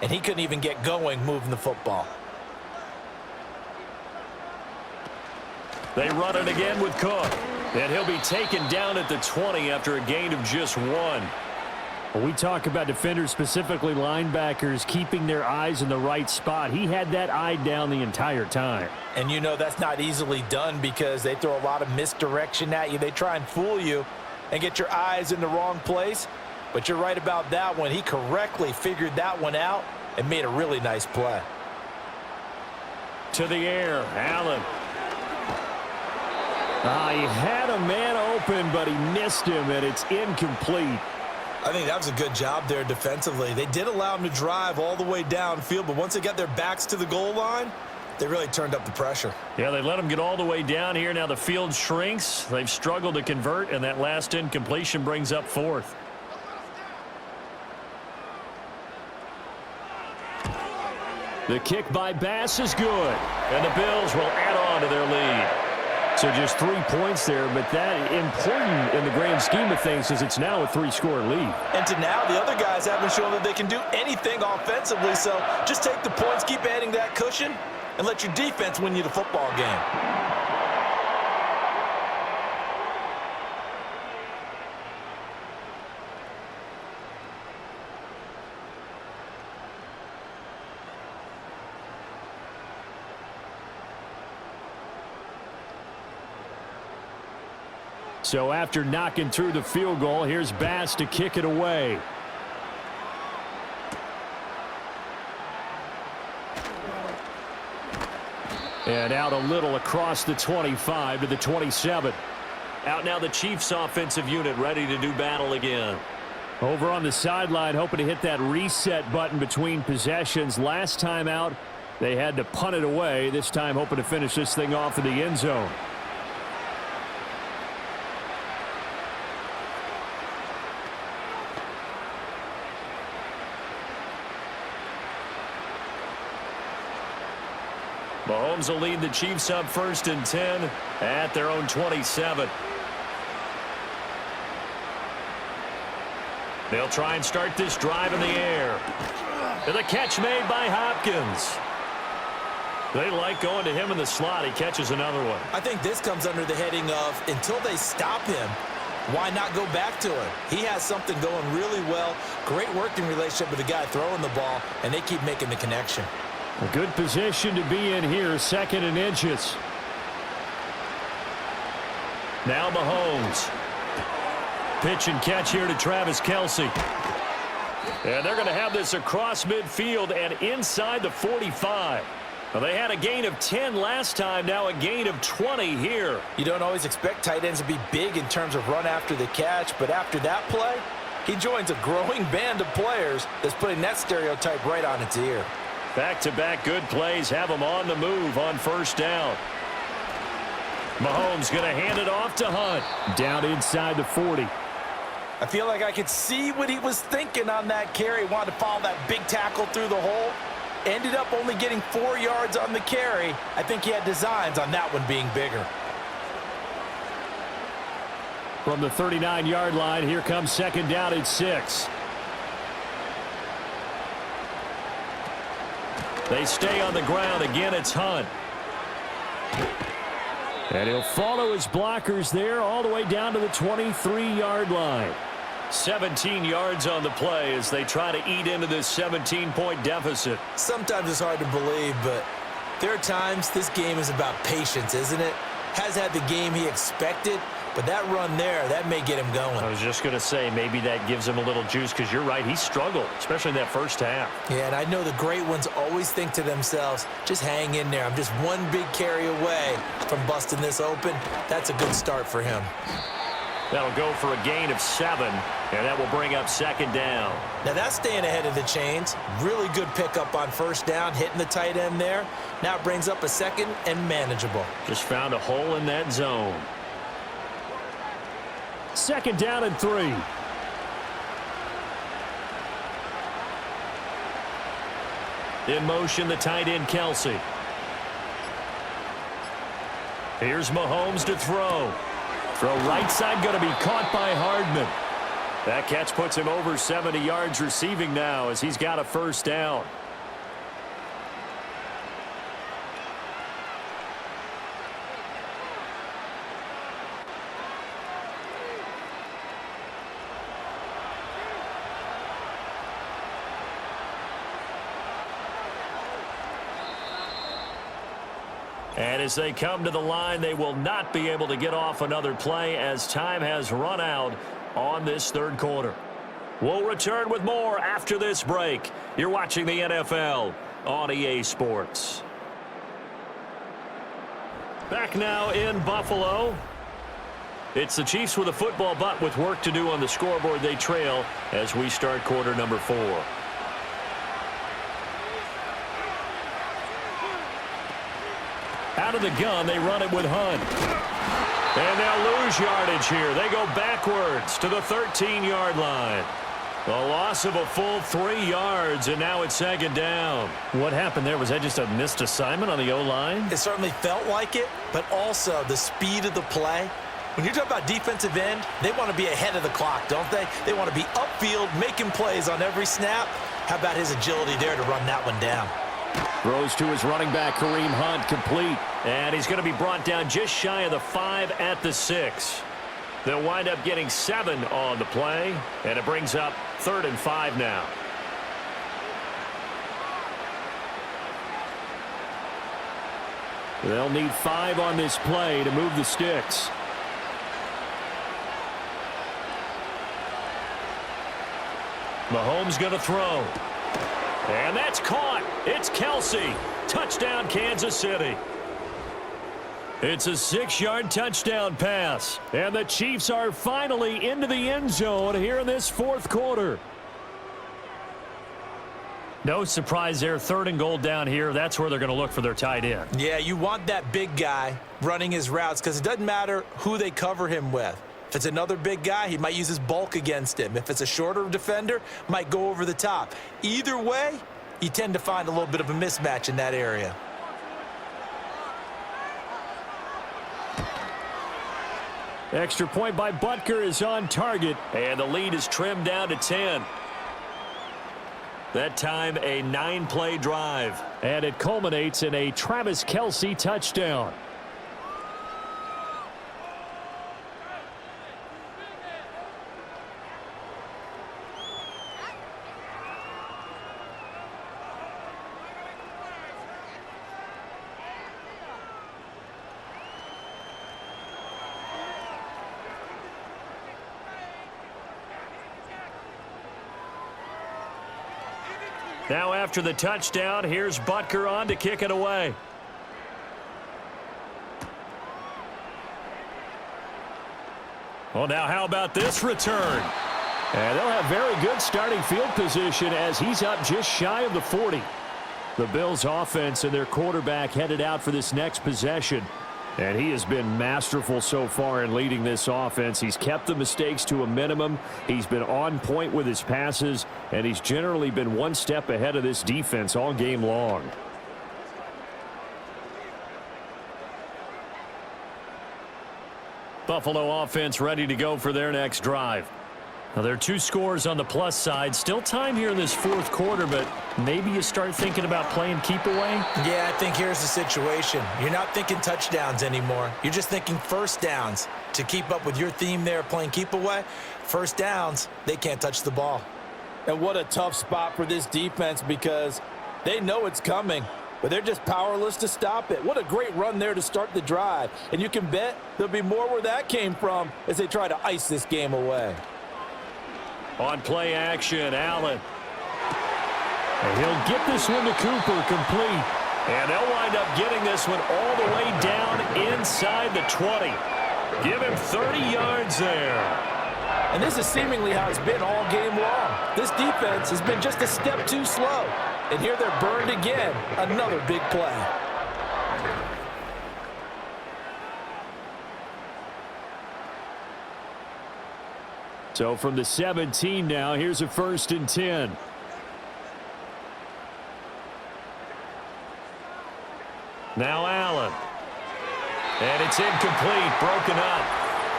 and he couldn't even get going moving the football. They run it again with Cook. And he'll be taken down at the 20 after a gain of just 1. When we talk about defenders, specifically linebackers, keeping their eyes in the right spot, he had that eye down the entire time. And you know that's not easily done because they throw a lot of misdirection at you. They try and fool you and get your eyes in the wrong place. But you're right about that one. He correctly figured that one out and made a really nice play. To the air, Allen. He had a man open, but he missed him, and it's incomplete. I think that was a good job there defensively. They did allow him to drive all the way downfield, but once they got their backs to the goal line, they really turned up the pressure. Yeah, they let him get all the way down here. Now the field shrinks. They've struggled to convert, and that last incompletion brings up fourth. The kick by Bass is good, and the Bills will add on to their lead. So just 3 points there, but that important in the grand scheme of things is it's now a 3-score lead. And to now, the other guys haven't shown that they can do anything offensively, so just take the points, keep adding that cushion, and let your defense win you the football game. So after knocking through the field goal, here's Bass to kick it away. And out a little across the 25 to the 27. Out now the Chiefs offensive unit ready to do battle again. Over on the sideline hoping to hit that reset button between possessions. Last time out they had to punt it away. This time hoping to finish this thing off in the end zone. Mahomes will lead the Chiefs up 1st and 10 at their own 27. They'll try and start this drive in the air. And the catch made by Hopkins. They like going to him in the slot. He catches another one. I think this comes under the heading of until they stop him, why not go back to him? He has something going really well. Great working relationship with the guy throwing the ball, and they keep making the connection. A good position to be in here, 2nd and inches. Now Mahomes. Pitch and catch here to Travis Kelce. And they're going to have this across midfield and inside the 45. Well, they had a gain of 10 last time, now a gain of 20 here. You don't always expect tight ends to be big in terms of run after the catch, but after that play, he joins a growing band of players that's putting that stereotype right on its ear. Back-to-back good plays have them on the move on 1st down. Mahomes going to hand it off to Hunt. Down inside the 40. I feel like I could see what he was thinking on that carry. Wanted to follow that big tackle through the hole. Ended up only getting 4 yards on the carry. I think he had designs on that one being bigger. From the 39-yard line, here comes 2nd down and 6. They stay on the ground. Again, it's Hunt. And he'll follow his blockers there all the way down to the 23-yard line. 17 yards on the play as they try to eat into this 17-point deficit. Sometimes it's hard to believe, but there are times this game is about patience, isn't it? Has had the game he expected, but that run there, that may get him going. I was just going to say, maybe that gives him a little juice because you're right, he struggled, especially in that first half. Yeah, and I know the great ones always think to themselves, just hang in there. I'm just one big carry away from busting this open. That's a good start for him. That'll go for a gain of 7, and that will bring up 2nd down. Now that's staying ahead of the chains. Really good pickup on 1st down, hitting the tight end there. Now it brings up a 2nd and manageable. Just found a hole in that zone. 2nd down and 3. In motion, the tight end, Kelce. Here's Mahomes to throw. Throw right side going to be caught by Hardman. That catch puts him over 70 yards receiving now as he's got a 1st down. And as they come to the line, they will not be able to get off another play as time has run out on this third quarter. We'll return with more after this break. You're watching the NFL on EA Sports. Back now in Buffalo. It's the Chiefs with a football, but with work to do on the scoreboard. They trail as we start quarter number 4. Out of the gun, they run it with Hunt. And they'll lose yardage here. They go backwards to the 13-yard line. A loss of a full 3 yards, and now it's second down. What happened there? Was that just a missed assignment on the O-line? It certainly felt like it, but also the speed of the play. When you talk about defensive end, they want to be ahead of the clock, don't they? They want to be upfield, making plays on every snap. How about his agility there to run that one down? Throws to his running back, Kareem Hunt, complete. And he's going to be brought down just shy of the 5 at the 6. They'll wind up getting 7 on the play, and it brings up 3rd and 5 now. They'll need 5 on this play to move the sticks. Mahomes going to throw. And that's caught. It's Kelsey. Touchdown, Kansas City. It's a 6-yard touchdown pass. And the Chiefs are finally into the end zone here in this fourth quarter. No surprise there. 3rd and goal down here. That's where they're going to look for their tight end. Yeah, you want that big guy running his routes because it doesn't matter who they cover him with. If it's another big guy, he might use his bulk against him. If it's a shorter defender, might go over the top. Either way, you tend to find a little bit of a mismatch in that area. Extra point by Butker is on target, and the lead is trimmed down to 10. That time, a 9-play drive. And it culminates in a Travis Kelce touchdown. Now after the touchdown, here's Butker on to kick it away. Well, now how about this return? And they'll have very good starting field position as he's up just shy of the 40. The Bills offense and their quarterback headed out for this next possession. And he has been masterful so far in leading this offense. He's kept the mistakes to a minimum. He's been on point with his passes, and he's generally been one step ahead of this defense all game long. Buffalo offense ready to go for their next drive. Now, there are 2 scores on the plus side. Still time here in this fourth quarter, but maybe you start thinking about playing keep away? Yeah, I think here's the situation. You're not thinking touchdowns anymore. You're just thinking first downs. To keep up with your theme there, playing keep away, first downs, they can't touch the ball. And what a tough spot for this defense because they know it's coming, but they're just powerless to stop it. What a great run there to start the drive. And you can bet there'll be more where that came from as they try to ice this game away. On play action, Allen. And he'll get this one to Cooper, complete. And they'll wind up getting this one all the way down inside the 20. Give him 30 yards there. And this is seemingly how it's been all game long. This defense has been just a step too slow. And here they're burned again. Another big play. So from the 17 now, here's a 1st and 10. Now Allen. And it's incomplete, broken up.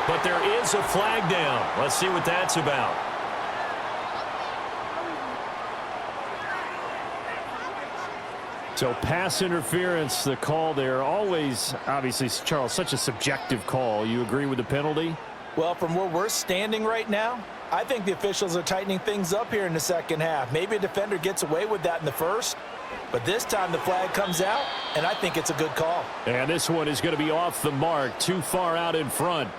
But there is a flag down. Let's see what that's about. So pass interference, the call there. Always, obviously, Charles, such a subjective call. You agree with the penalty? Well, from where we're standing right now, I think the officials are tightening things up here in the second half. Maybe a defender gets away with that in the first, But this time the flag comes out, and I think it's a good call. And this one is going to be off the mark, too far out in front.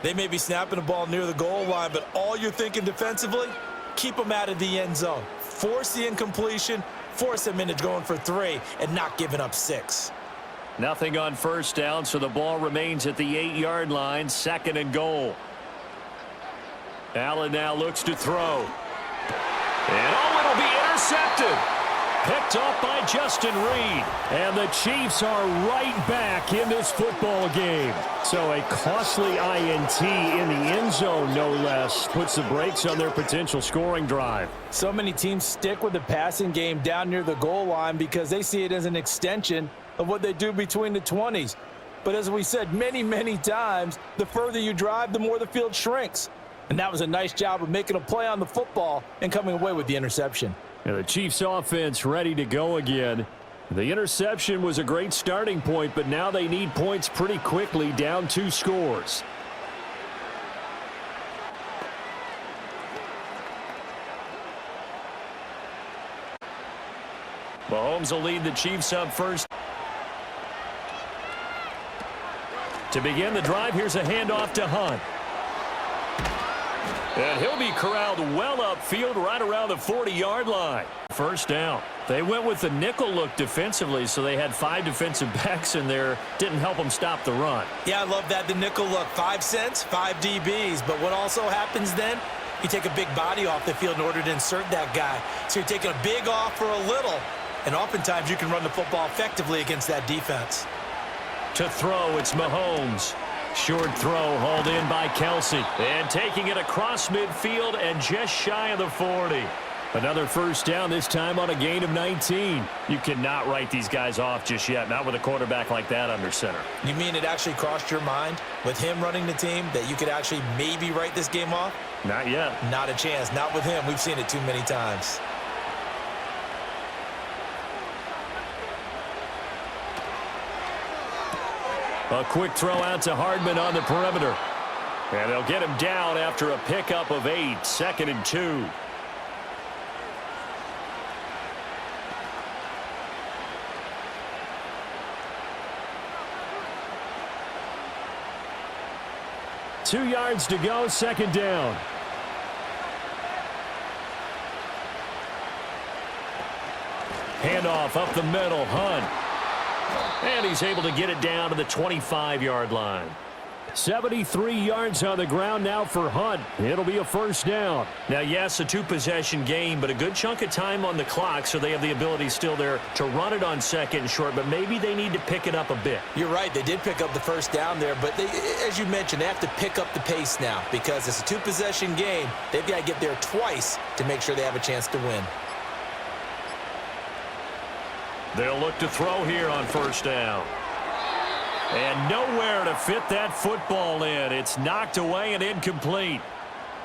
They may be snapping the ball near the goal line, but all you're thinking defensively, keep them out of the end zone. Force the incompletion, force them into going for 3, and not giving up 6. Nothing on first down, so the ball remains at the 8-yard line, 2nd and goal. Allen now looks to throw. And it'll be intercepted. Picked off by Justin Reed. And the Chiefs are right back in this football game. So a costly INT in the end zone, no less, puts the brakes on their potential scoring drive. So many teams stick with the passing game down near the goal line because they see it as an extension of what they do between the 20s. But as we said many, many times, the further you drive, the more the field shrinks. And that was a nice job of making a play on the football and coming away with the interception. And the Chiefs offense ready to go again. The interception was a great starting point, but now they need points pretty quickly, down 2 scores. Mahomes will lead the Chiefs up first. To begin the drive, here's a handoff to Hunt. And he'll be corralled well upfield right around the 40-yard line. First down. They went with the nickel look defensively, so they had 5 defensive backs in there. Didn't help them stop the run. Yeah, I love that, the nickel look. 5 cents, 5 DBs. But what also happens then, you take a big body off the field in order to insert that guy. So you're taking a big off for a little. And oftentimes you can run the football effectively against that defense. To throw, it's Mahomes. Short throw hauled in by Kelsey. And taking it across midfield and just shy of the 40. Another first down, this time on a gain of 19. You cannot write these guys off just yet, not with a quarterback like that under center. You mean it actually crossed your mind with him running the team that you could actually maybe write this game off? Not yet. Not a chance. Not with him. We've seen it too many times. A quick throw out to Hardman on the perimeter. And they'll get him down after a pickup of 8, 2nd and 2. Two yards to go, 2nd down. Handoff up the middle, Hunt. And he's able to get it down to the 25-yard line. 73 yards on the ground now for Hunt. It'll be a first down. Now, yes, a 2-possession game, but a good chunk of time on the clock, so they have the ability still there to run it on 2nd and short, but maybe they need to pick it up a bit. You're right. They did pick up the first down there, but they, as you mentioned, they have to pick up the pace now because it's a 2-possession game. They've got to get there twice to make sure they have a chance to win. They'll look to throw here on first down. And nowhere to fit that football in. It's knocked away and incomplete.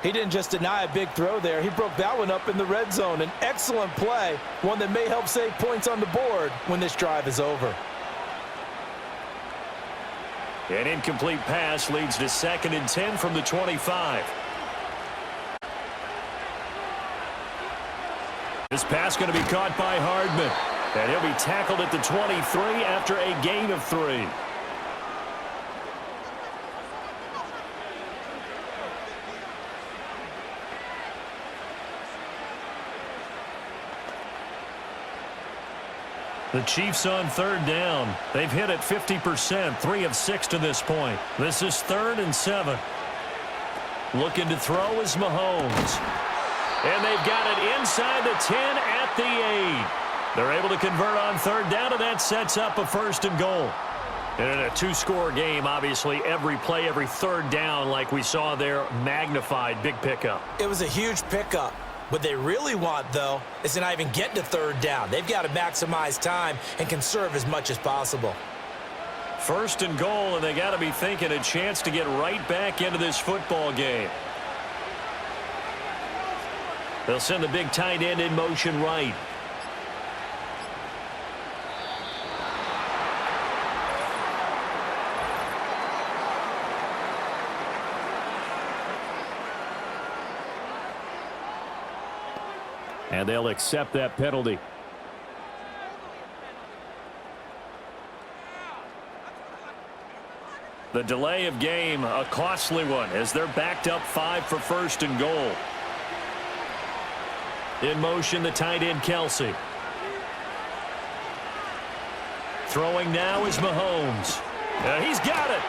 He didn't just deny a big throw there. He broke that one up in the red zone. An excellent play, one that may help save points on the board when this drive is over. An incomplete pass leads to 2nd and 10 from the 25. This pass going to be caught by Hardman. And he'll be tackled at the 23 after a gain of 3. The Chiefs on 3rd down. They've hit it 50%, 3 of 6 to this point. This is 3rd and 7. Looking to throw is Mahomes. And they've got it inside the 10 at the 8. They're able to convert on 3rd down, and that sets up a 1st and goal. And in a 2-score game, obviously, every play, every 3rd down, like we saw there, magnified, big pickup. It was a huge pickup. What they really want, though, is to not even get to 3rd down. They've got to maximize time and conserve as much as possible. 1st and goal, and they got to be thinking a chance to get right back into this football game. They'll send the big tight end in motion right. And they'll accept that penalty. The delay of game, a costly one, as they're backed up 5 for first and goal. In motion, the tight end, Kelsey. Throwing now is Mahomes. He's got it.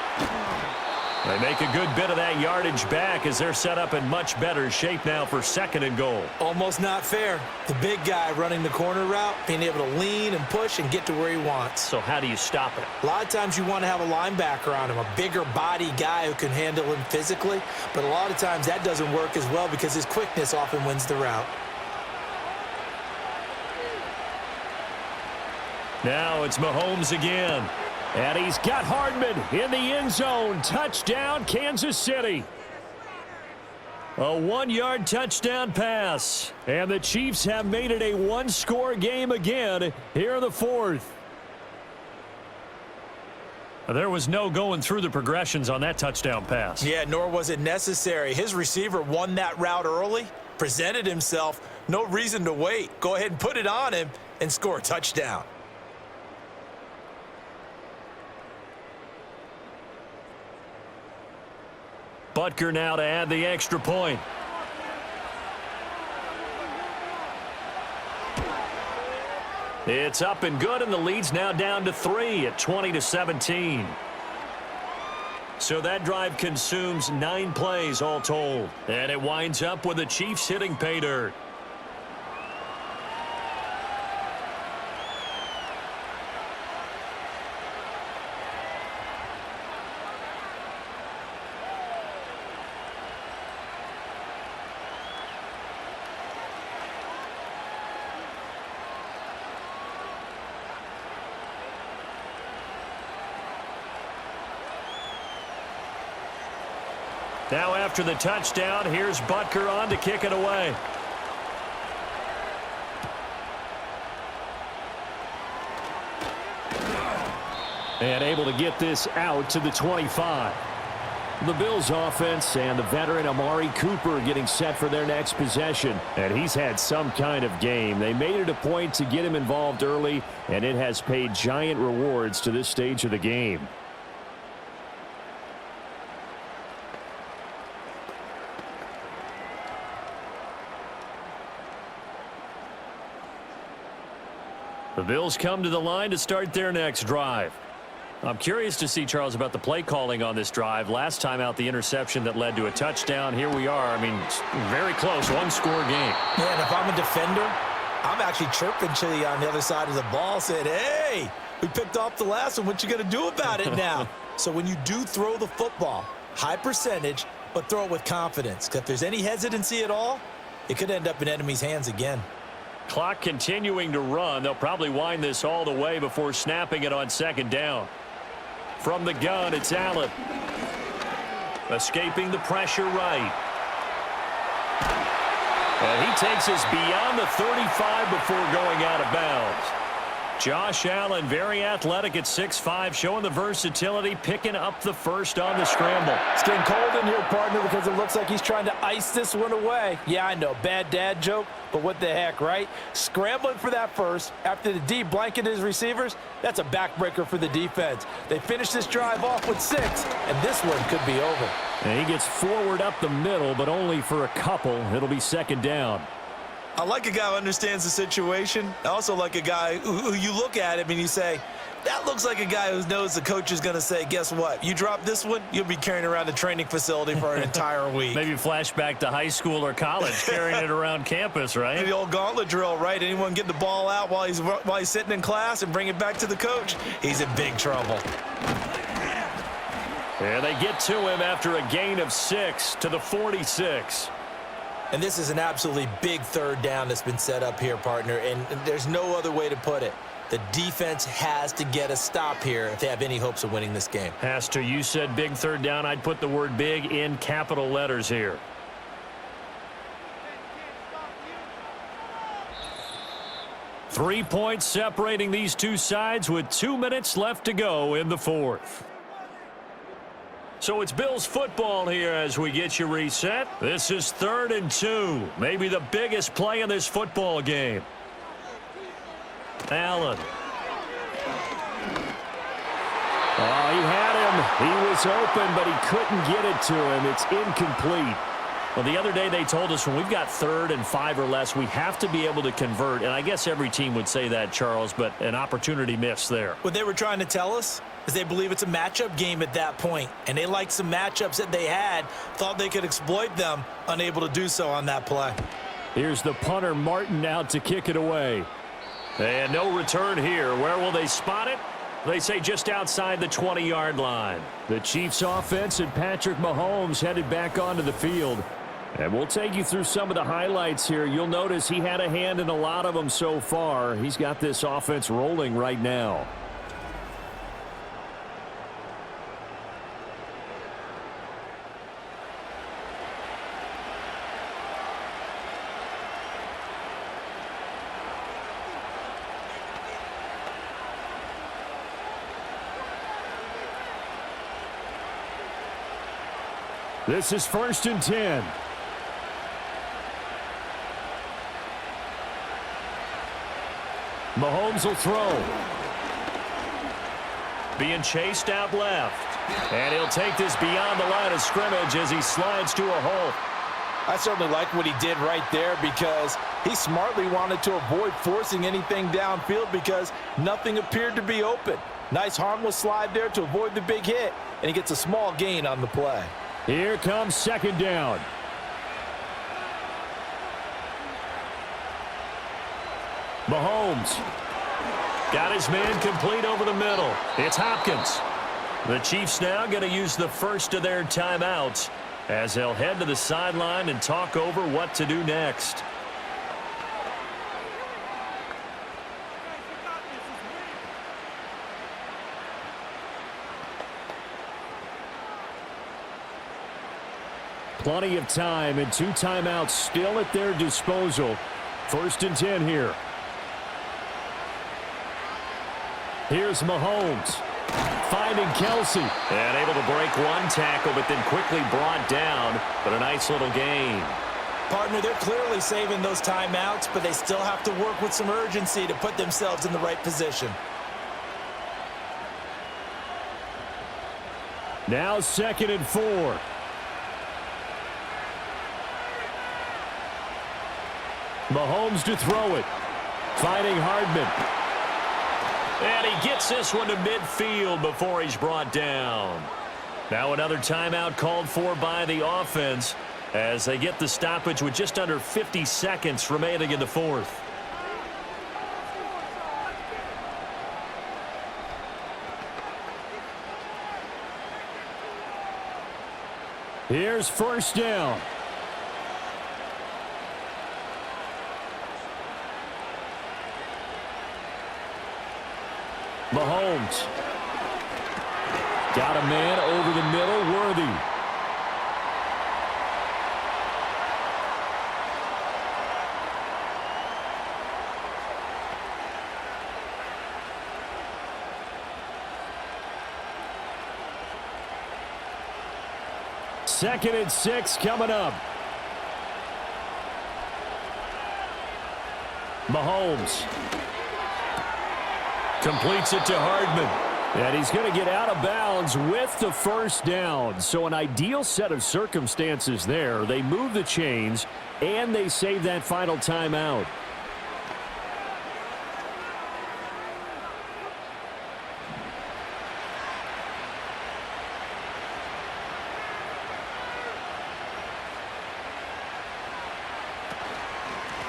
They make a good bit of that yardage back as they're set up in much better shape now for second and goal. Almost not fair. The big guy running the corner route, being able to lean and push and get to where he wants. So how do you stop it? A lot of times you want to have a linebacker on him, a bigger body guy who can handle him physically, but a lot of times that doesn't work as well because his quickness often wins the route. Now it's Mahomes again. And he's got Hardman in the end zone. Touchdown, Kansas City. A 1-yard touchdown pass. And the Chiefs have made it a one-score game again here in the fourth. There was no going through the progressions on that touchdown pass. Yeah, nor was it necessary. His receiver won that route early, presented himself. No reason to wait. Go ahead and put it on him and score a touchdown. Butker now to add the extra point. It's up and good, and the lead's now down to 3 at 20-17. So that drive consumes 9 plays all told. And it winds up with the Chiefs hitting pay dirt. Now after the touchdown, here's Butker on to kick it away. And able to get this out to the 25. The Bills offense and the veteran Amari Cooper getting set for their next possession. And he's had some kind of game. They made it a point to get him involved early, and it has paid giant rewards to this stage of the game. The Bills come to the line to start their next drive. I'm curious to see, Charles, about the play calling on this drive. Last time out, the interception that led to a touchdown. Here we are. I mean, very close, one-score game. Yeah, and if I'm a defender, I'm actually chirping Chili on the other side of the ball, saying, hey, we picked off the last one. What you going to do about it now? So when you do throw the football, high percentage, but throw it with confidence. Because if there's any hesitancy at all, it could end up in enemy's hands again. Clock continuing to run. They'll probably wind this all the way before snapping it on second down. From the gun, it's Allen. Escaping the pressure right. And he takes us beyond the 35 before going out of bounds. Josh Allen, very athletic at 6'5", showing the versatility, picking up the first on the scramble. It's getting cold in here, partner, because it looks like he's trying to ice this one away. Yeah, I know, bad dad joke, but what the heck, right? Scrambling for that first after the D blanketed his receivers, that's a backbreaker for the defense. They finish this drive off with 6, and this one could be over. And he gets forward up the middle, but only for a couple. It'll be second down. I like a guy who understands the situation. I also like a guy who you look at him and you say, that looks like a guy who knows the coach is going to say, guess what? You drop this one, you'll be carrying around the training facility for an entire week. Maybe flashback to high school or college, carrying it around campus, right? The old gauntlet drill, right? Anyone get the ball out while he's sitting in class and bring it back to the coach? He's in big trouble. And they get to him after a gain of 6 to the 46. And this is an absolutely big third down that's been set up here, partner, and there's no other way to put it. The defense has to get a stop here if they have any hopes of winning this game. Has to. You said big third down. I'd put the word big in capital letters here. Three points separating these two sides with 2 minutes left to go in the fourth. So it's Bills football here as we get you reset. This is 3rd and 2. Maybe the biggest play in this football game. Allen. Oh, he had him. He was open, but he couldn't get it to him. It's incomplete. Well, the other day they told us when we've got 3rd and 5 or less, we have to be able to convert. And I guess every team would say that, Charles, but an opportunity missed there. What they were trying to tell us is they believe it's a matchup game at that point, and they liked some matchups that they had, thought they could exploit them, unable to do so on that play. Here's the punter, Martin, out to kick it away. And no return here. Where will they spot it? They say just outside the 20-yard line. The Chiefs offense and Patrick Mahomes headed back onto the field. And we'll take you through some of the highlights here. You'll notice he had a hand in a lot of them so far. He's got this offense rolling right now. This is 1st and 10. Mahomes will throw. Being chased out left. And he'll take this beyond the line of scrimmage as he slides to a hole. I certainly like what he did right there because he smartly wanted to avoid forcing anything downfield because nothing appeared to be open. Nice harmless slide there to avoid the big hit, and he gets a small gain on the play. Here comes 2nd down. Mahomes got his man complete over the middle. It's Hopkins. The Chiefs now going to use the first of their timeouts as they'll head to the sideline and talk over what to do next. Plenty of time and 2 timeouts still at their disposal. 1st and 10 here. Here's Mahomes. Finding Kelsey. And able to break 1 tackle, but then quickly brought down. But a nice little gain. Partner, they're clearly saving those timeouts, but they still have to work with some urgency to put themselves in the right position. Now 2nd and 4. Mahomes to throw it. Finding Hardman. And he gets this one to midfield before he's brought down. Now another timeout called for by the offense as they get the stoppage with just under 50 seconds remaining in the 4th. Here's 1st down. Mahomes. Got a man over the middle, Worthy. Second and 6 coming up. Mahomes. Completes it to Hardman. And he's going to get out of bounds with the 1st down. So an ideal set of circumstances there. They move the chains, and they save that final timeout.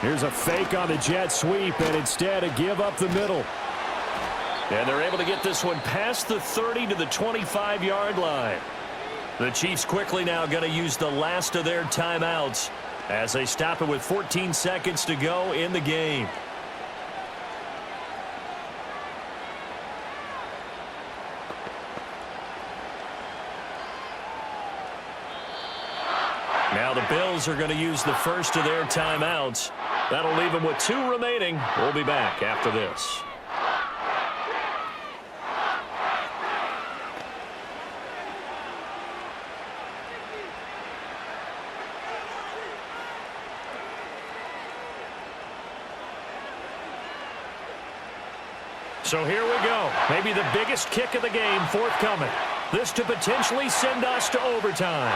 Here's a fake on the jet sweep, and instead a give up the middle. And they're able to get this one past the 30 to the 25-yard line. The Chiefs quickly now going to use the last of their timeouts as they stop it with 14 seconds to go in the game. Now the Bills are going to use the first of their timeouts. That'll leave them with 2 remaining. We'll be back after this. So here we go. Maybe the biggest kick of the game forthcoming. This to potentially send us to overtime.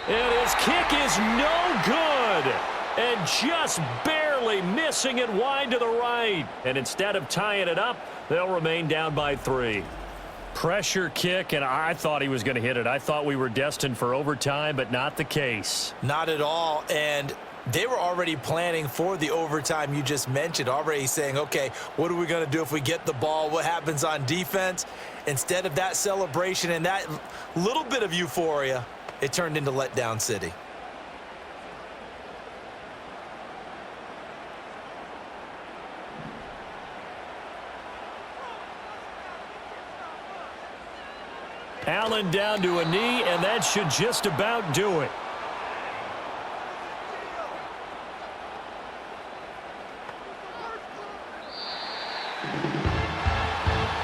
And his kick is no good. And just barely missing it wide to the right. And instead of tying it up, they'll remain down by 3. Pressure kick, and I thought he was going to hit it. I thought we were destined for overtime, but not the case. Not at all. And they were already planning for the overtime you just mentioned, already saying, okay, what are we going to do if we get the ball? What happens on defense? Instead of that celebration and that little bit of euphoria, it turned into letdown city. Allen down to a knee, and that should just about do it.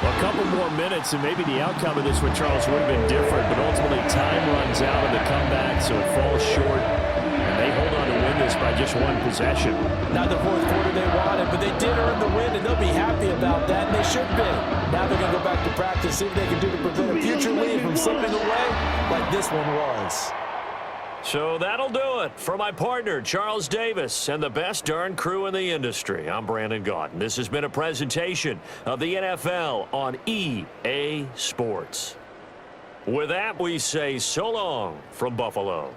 A couple more minutes, and maybe the outcome of this with Charles would have been different, but ultimately time runs out of the comeback, so it falls short, and they hold on to win this by just 1 possession. Not the fourth quarter they wanted, but they did earn the win, and they'll be happy about that, and they should be. Now they're going to go back to practice, see what they can do to prevent a future lead from slipping away like this one was. So that'll do it for my partner, Charles Davis, and the best darn crew in the industry. I'm Brandon Gaudin. This has been a presentation of the NFL on EA Sports. With that, we say so long from Buffalo.